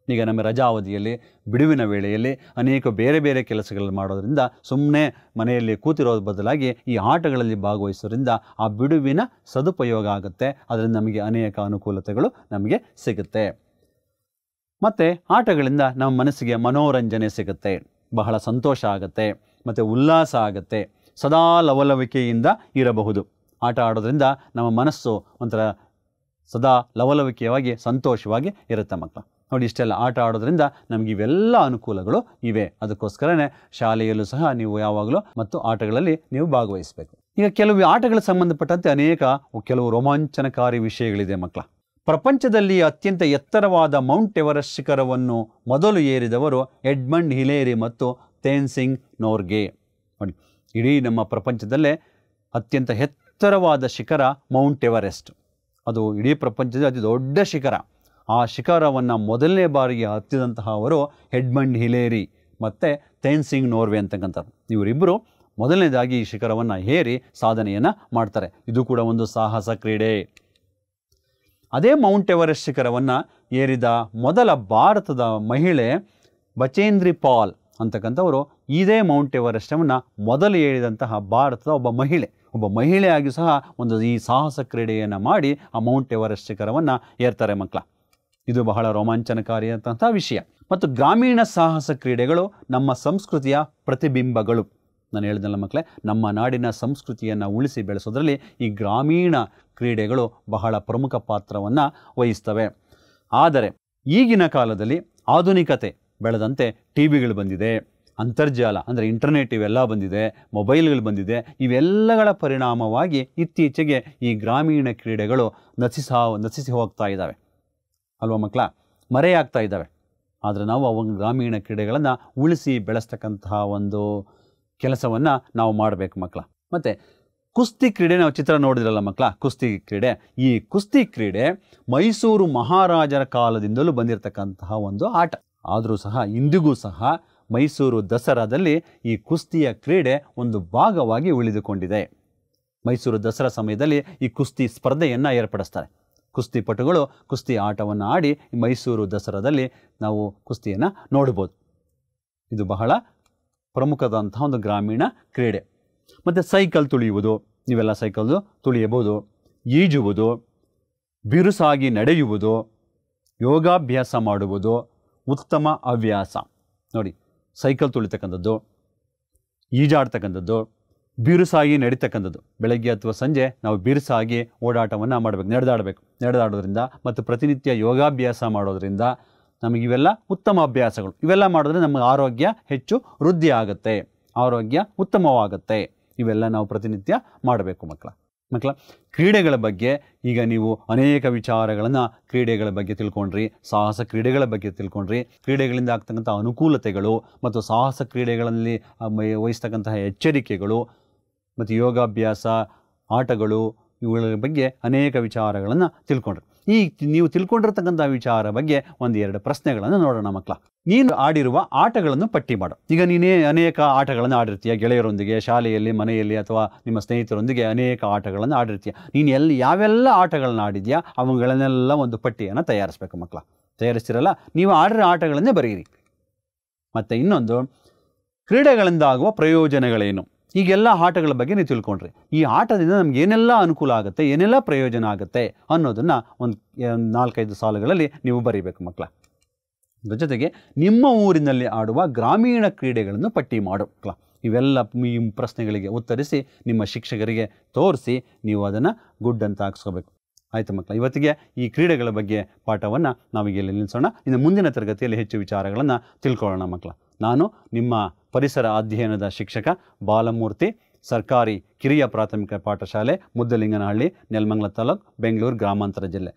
ಈಗ ನಮ್ಮ ರಜಾ ಅವಧಿಯಲ್ಲಿ, ಬಿಡುವಿನ ವೇಳೆಯಲ್ಲಿ ಅನೇಕ ಬೇರೆ ಬೇರೆ ಕೆಲಸಗಳನ್ನು ಮಾಡೋದ್ರಿಂದ ಸುಮ್ಮನೆ ಮನೆಯಲ್ಲಿ ಕೂತಿರೋದ್ರ ಬದಲಾಗಿ ಈ ಆಟಗಳಲ್ಲಿ ಭಾಗವಹಿಸೋದ್ರಿಂದ ಆ ಬಿಡುವಿನ ಸದುಪಯೋಗ ಆಗುತ್ತೆ. ಅದರಿಂದ ನಮಗೆ ಅನೇಕ ಅನುಕೂಲತೆಗಳು ನಮಗೆ ಸಿಗುತ್ತೆ. ಮತ್ತು ಆಟಗಳಿಂದ ನಮ್ಮ ಮನಸ್ಸಿಗೆ ಮನೋರಂಜನೆ ಸಿಗುತ್ತೆ, ಬಹಳ ಸಂತೋಷ ಆಗುತ್ತೆ ಮತ್ತು ಉಲ್ಲಾಸ ಆಗುತ್ತೆ. ಸದಾ ಲವಲವಿಕೆಯಿಂದ ಇರಬಹುದು. ಆಟ ಆಡೋದ್ರಿಂದ ನಮ್ಮ ಮನಸ್ಸು ಒಂಥರ ಸದಾ ಲವಲವಿಕೆಯಾಗಿ ಸಂತೋಷವಾಗಿ ಇರುತ್ತೆ ಮಕ್ಕಳು. ನೋಡಿ, ಇಷ್ಟೆಲ್ಲ ಆಟ ಆಡೋದ್ರಿಂದ ನಮಗೆ ಇವೆಲ್ಲ ಅನುಕೂಲಗಳು ಇವೆ. ಅದಕ್ಕೋಸ್ಕರನೇ ಶಾಲೆಯಲ್ಲೂ ಸಹ ನೀವು ಯಾವಾಗಲೂ ಮತ್ತು ಆಟಗಳಲ್ಲಿ ನೀವು ಭಾಗವಹಿಸಬೇಕು. ಈಗ ಕೆಲವು ಆಟಗಳಿಗೆ ಸಂಬಂಧಪಟ್ಟಂತೆ ಕೆಲವು ರೋಮಾಂಚನಕಾರಿ ವಿಷಯಗಳಿದೆ ಮಕ್ಕಳ. ಪ್ರಪಂಚದಲ್ಲಿ ಅತ್ಯಂತ ಎತ್ತರವಾದ ಮೌಂಟ್ ಎವರೆಸ್ಟ್ ಶಿಖರವನ್ನು ಮೊದಲು ಏರಿದವರು ಎಡ್ಮಂಡ್ ಹಿಲೇರಿ ಮತ್ತು ತೇನ್ಸಿಂಗ್ ನೋರ್ಗೆ. ನೋಡಿ, ಇಡೀ ನಮ್ಮ ಪ್ರಪಂಚದಲ್ಲೇ ಅತ್ಯಂತ ಎತ್ತರವಾದ ಶಿಖರ ಮೌಂಟ್ ಎವರೆಸ್ಟ್. ಅದು ಇಡೀ ಪ್ರಪಂಚದ ಅತಿ ದೊಡ್ಡ ಶಿಖರ. ಆ ಶಿಖರವನ್ನು ಮೊದಲನೇ ಬಾರಿಗೆ ಹತ್ತಿದಂತಹ ಅವರು ಎಡ್ಮಂಡ್ ಹಿಲೇರಿ ಮತ್ತು ತೇನ್ಸಿಂಗ್ ನೋರ್ವೆ ಅಂತಕ್ಕಂಥವ್ರು. ಇವರಿಬ್ಬರು ಮೊದಲನೇದಾಗಿ ಈ ಶಿಖರವನ್ನು ಏರಿ ಸಾಧನೆಯನ್ನು ಮಾಡ್ತಾರೆ. ಇದು ಕೂಡ ಒಂದು ಸಾಹಸ ಕ್ರೀಡೆ. ಅದೇ ಮೌಂಟ್ ಎವರೆಸ್ಟ್ ಶಿಖರವನ್ನು ಏರಿದ ಮೊದಲ ಭಾರತದ ಮಹಿಳೆ ಬಚೇಂದ್ರಿ ಪಾಲ್ ಅಂತಕ್ಕಂಥವರು ಇದೇ ಮೌಂಟ್ ಎವರೆಸ್ಟನ್ನು ಮೊದಲು ಏರಿದಂತಹ ಭಾರತದ ಒಬ್ಬ ಮಹಿಳೆಯಾಗಿ ಸಹ ಈ ಸಾಹಸ ಕ್ರೀಡೆಯನ್ನು ಮಾಡಿ ಆ ಮೌಂಟ್ ಎವರೆಸ್ಟ್ ಶಿಖರವನ್ನು ಏರ್ತಾರೆ ಮಕ್ಕಳ. ಇದು ಬಹಳ ರೋಮಾಂಚನಕಾರಿಯಾದಂಥ ವಿಷಯ. ಮತ್ತು ಗ್ರಾಮೀಣ ಸಾಹಸ ಕ್ರೀಡೆಗಳು ನಮ್ಮ ಸಂಸ್ಕೃತಿಯ ಪ್ರತಿಬಿಂಬಗಳು. ನಾನು ಹೇಳಿದ್ನಲ್ಲ ಮಕ್ಕಳೇ, ನಮ್ಮ ನಾಡಿನ ಸಂಸ್ಕೃತಿಯನ್ನು ಉಳಿಸಿ ಬೆಳೆಸೋದ್ರಲ್ಲಿ ಈ ಗ್ರಾಮೀಣ ಕ್ರೀಡೆಗಳು ಬಹಳ ಪ್ರಮುಖ ಪಾತ್ರವನ್ನು ವಹಿಸ್ತವೆ. ಆದರೆ ಈಗಿನ ಕಾಲದಲ್ಲಿ ಆಧುನಿಕತೆ ಬೆಳೆದಂತೆ ಟಿ ವಿಗಳು ಬಂದಿದೆ, ಅಂತರ್ಜಾಲ ಅಂದರೆ ಇಂಟರ್ನೆಟ್ ಇವೆಲ್ಲ ಬಂದಿದೆ, ಮೊಬೈಲ್ಗಳು ಬಂದಿದೆ. ಇವೆಲ್ಲಗಳ ಪರಿಣಾಮವಾಗಿ ಇತ್ತೀಚೆಗೆ ಈ ಗ್ರಾಮೀಣ ಕ್ರೀಡೆಗಳು ನಶಿಸಿ ಹೋಗ್ತಾ ಇದ್ದಾವೆ ಅಲ್ವಾ ಮಕ್ಕಳ, ಮರೆಯಾಗ್ತಾ ಇದ್ದಾವೆ. ಆದರೆ ನಾವು ಗ್ರಾಮೀಣ ಕ್ರೀಡೆಗಳನ್ನು ಉಳಿಸಿ ಬೆಳೆಸ್ತಕ್ಕಂತಹ ಒಂದು ಕೆಲಸವನ್ನು ನಾವು ಮಾಡಬೇಕು ಮಕ್ಕಳ. ಮತ್ತು ಕುಸ್ತಿ ಕ್ರೀಡೆ ನಾವು ಚಿತ್ರ ನೋಡಿದ್ರಲ್ಲ ಮಕ್ಕಳ, ಕುಸ್ತಿ ಕ್ರೀಡೆ. ಈ ಕುಸ್ತಿ ಕ್ರೀಡೆ ಮೈಸೂರು ಮಹಾರಾಜರ ಕಾಲದಿಂದಲೂ ಬಂದಿರತಕ್ಕಂತಹ ಒಂದು ಆಟ. ಆದರೂ ಸಹ ಇಂದಿಗೂ ಸಹ ಮೈಸೂರು ದಸರಾದಲ್ಲಿ ಈ ಕುಸ್ತಿಯ ಕ್ರೀಡೆ ಒಂದು ಭಾಗವಾಗಿ ಉಳಿದುಕೊಂಡಿದೆ. ಮೈಸೂರು ದಸರಾ ಸಮಯದಲ್ಲಿ ಈ ಕುಸ್ತಿ ಸ್ಪರ್ಧೆಯನ್ನು ಏರ್ಪಡಿಸ್ತಾರೆ. ಕುಸ್ತಿಪಟುಗಳು ಕುಸ್ತಿ ಆಟವನ್ನು ಆಡಿ ಮೈಸೂರು ದಸರಾದಲ್ಲಿ ನಾವು ಕುಸ್ತಿಯನ್ನು ನೋಡ್ಬೋದು. ಇದು ಬಹಳ ಪ್ರಮುಖದಂತಹ ಒಂದು ಗ್ರಾಮೀಣ ಕ್ರೀಡೆ. ಮತ್ತು ಸೈಕಲ್ ತುಳಿಯುವುದು, ನೀವೆಲ್ಲ ಸೈಕಲ್ ತುಳಿಯಬಹುದು. ಈಜುವುದು, ಬಿರುಸಾಗಿ ನಡೆಯುವುದು, ಯೋಗಾಭ್ಯಾಸ ಮಾಡುವುದು ಉತ್ತಮ ಹವ್ಯಾಸ. ನೋಡಿ, ಸೈಕಲ್ ತುಳಿತಕ್ಕಂಥದ್ದು, ಈಜಾಡ್ತಕ್ಕಂಥದ್ದು, ಬಿರುಸಾಗಿ ನಡೀತಕ್ಕಂಥದ್ದು. ಬೆಳಗ್ಗೆ ಅಥವಾ ಸಂಜೆ ನಾವು ಬಿರುಸಾಗಿ ಓಡಾಟವನ್ನು ಮಾಡಬೇಕು, ನಡೆದಾಡೋದ್ರಿಂದ ಮತ್ತು ಪ್ರತಿನಿತ್ಯ ಯೋಗಾಭ್ಯಾಸ ಮಾಡೋದ್ರಿಂದ ನಮಗಿವೆಲ್ಲ ಉತ್ತಮ ಅಭ್ಯಾಸಗಳು. ಇವೆಲ್ಲ ಮಾಡಿದ್ರೆ ನಮಗೆ ಆರೋಗ್ಯ ಹೆಚ್ಚು ವೃದ್ಧಿ ಆಗುತ್ತೆ, ಆರೋಗ್ಯ ಉತ್ತಮವಾಗುತ್ತೆ. ಇವೆಲ್ಲ ನಾವು ಪ್ರತಿನಿತ್ಯ ಮಾಡಬೇಕು ಮಕ್ಕಳ. ಕ್ರೀಡೆಗಳ ಬಗ್ಗೆ ಈಗ ನೀವು ಅನೇಕ ವಿಚಾರಗಳನ್ನು ಕ್ರೀಡೆಗಳ ಬಗ್ಗೆ ತಿಳ್ಕೊಂಡ್ರಿ, ಸಾಹಸ ಕ್ರೀಡೆಗಳ ಬಗ್ಗೆ ತಿಳ್ಕೊಂಡ್ರಿ. ಕ್ರೀಡೆಗಳಿಂದ ಆಗ್ತಕ್ಕಂಥ ಅನುಕೂಲತೆಗಳು ಮತ್ತು ಸಾಹಸ ಕ್ರೀಡೆಗಳಲ್ಲಿ ವಹಿಸ್ತಕ್ಕಂತಹ ಎಚ್ಚರಿಕೆಗಳು ಮತ್ತು ಯೋಗಾಭ್ಯಾಸ, ಆಟಗಳು, ಇವುಗಳ ಬಗ್ಗೆ ಅನೇಕ ವಿಚಾರಗಳನ್ನು ತಿಳ್ಕೊಂಡ್ರಿ. ಈ ನೀವು ತಿಳ್ಕೊಂಡಿರ್ತಕ್ಕಂಥ ವಿಚಾರ ಬಗ್ಗೆ ಒಂದೆರಡು ಪ್ರಶ್ನೆಗಳನ್ನು ನೋಡೋಣ ಮಕ್ಕಳ. ನೀನು ಆಡಿರುವ ಆಟಗಳನ್ನು ಪಟ್ಟಿ ಮಾಡು. ಈಗ ನೀನೇ ಅನೇಕ ಆಟಗಳನ್ನು ಆಡಿರ್ತೀಯ, ಗೆಳೆಯರೊಂದಿಗೆ, ಶಾಲೆಯಲ್ಲಿ, ಮನೆಯಲ್ಲಿ ಅಥವಾ ನಿಮ್ಮ ಸ್ನೇಹಿತರೊಂದಿಗೆ ಅನೇಕ ಆಟಗಳನ್ನು ಆಡಿರ್ತೀಯ. ನೀನು ಯಾವೆಲ್ಲ ಆಟಗಳನ್ನು ಆಡಿದ್ಯಾ ಅವುಗಳನ್ನೆಲ್ಲ ಒಂದು ಪಟ್ಟಿಯನ್ನು ತಯಾರಿಸಬೇಕು ಮಕ್ಕಳ. ತಯಾರಿಸ್ತಿರಲ್ಲ, ನೀವು ಆಡಿರೋ ಆಟಗಳನ್ನೇ ಬರೆಯಿರಿ. ಮತ್ತು ಇನ್ನೊಂದು, ಕ್ರೀಡೆಗಳಿಂದ ಆಗುವ ಪ್ರಯೋಜನಗಳೇನು? ಈಗೆಲ್ಲ ಆಟಗಳ ಬಗ್ಗೆ ನೀವು ತಿಳ್ಕೊಂಡ್ರಿ. ಈ ಆಟದಿಂದ ನಮ್ಗೆ ಏನೆಲ್ಲ ಅನುಕೂಲ ಆಗುತ್ತೆ, ಏನೆಲ್ಲ ಪ್ರಯೋಜನ ಆಗುತ್ತೆ ಅನ್ನೋದನ್ನು ಒಂದು 4-5 ಸಾಲುಗಳಲ್ಲಿ ನೀವು ಬರೀಬೇಕು ಮಕ್ಕಳ. ಅದರ ಜೊತೆಗೆ ನಿಮ್ಮ ಊರಿನಲ್ಲಿ ಆಡುವ ಗ್ರಾಮೀಣ ಕ್ರೀಡೆಗಳನ್ನು ಪಟ್ಟಿ ಮಾಡು ಮಕ್ಕಳ. ಇವೆಲ್ಲ ಈ ಪ್ರಶ್ನೆಗಳಿಗೆ ಉತ್ತರಿಸಿ ನಿಮ್ಮ ಶಿಕ್ಷಕರಿಗೆ ತೋರಿಸಿ ನೀವು ಅದನ್ನು ಗುಡ್ ಅಂತ ಹಾಕ್ಸ್ಕೋಬೇಕು. ಆಯಿತು ಮಕ್ಕಳ, ಇವತ್ತಿಗೆ ಈ ಕ್ರೀಡೆಗಳ ಬಗ್ಗೆ ಪಾಠವನ್ನು ನಾವೀಗ ಇಲ್ಲಿ ನಿಲ್ಲಿಸೋಣ. ಇನ್ನು ಮುಂದಿನ ತರಗತಿಯಲ್ಲಿ ಹೆಚ್ಚು ವಿಚಾರಗಳನ್ನು ತಿಳ್ಕೊಳ್ಳೋಣ ಮಕ್ಕಳ. ನಾನು ನಿಮ್ಮ ಪರಿಸರ ಅಧ್ಯಯನದ ಶಿಕ್ಷಕ ಬಾಲಮೂರ್ತಿ, ಸರ್ಕಾರಿ ಕಿರಿಯ ಪ್ರಾಥಮಿಕ ಪಾಠಶಾಲೆ ಮುದ್ದಲಿಂಗನಹಳ್ಳಿ, ನೆಲಮಂಗಲ ತಾಲೂಕು, ಬೆಂಗಳೂರು ಗ್ರಾಮಾಂತರ ಜಿಲ್ಲೆ.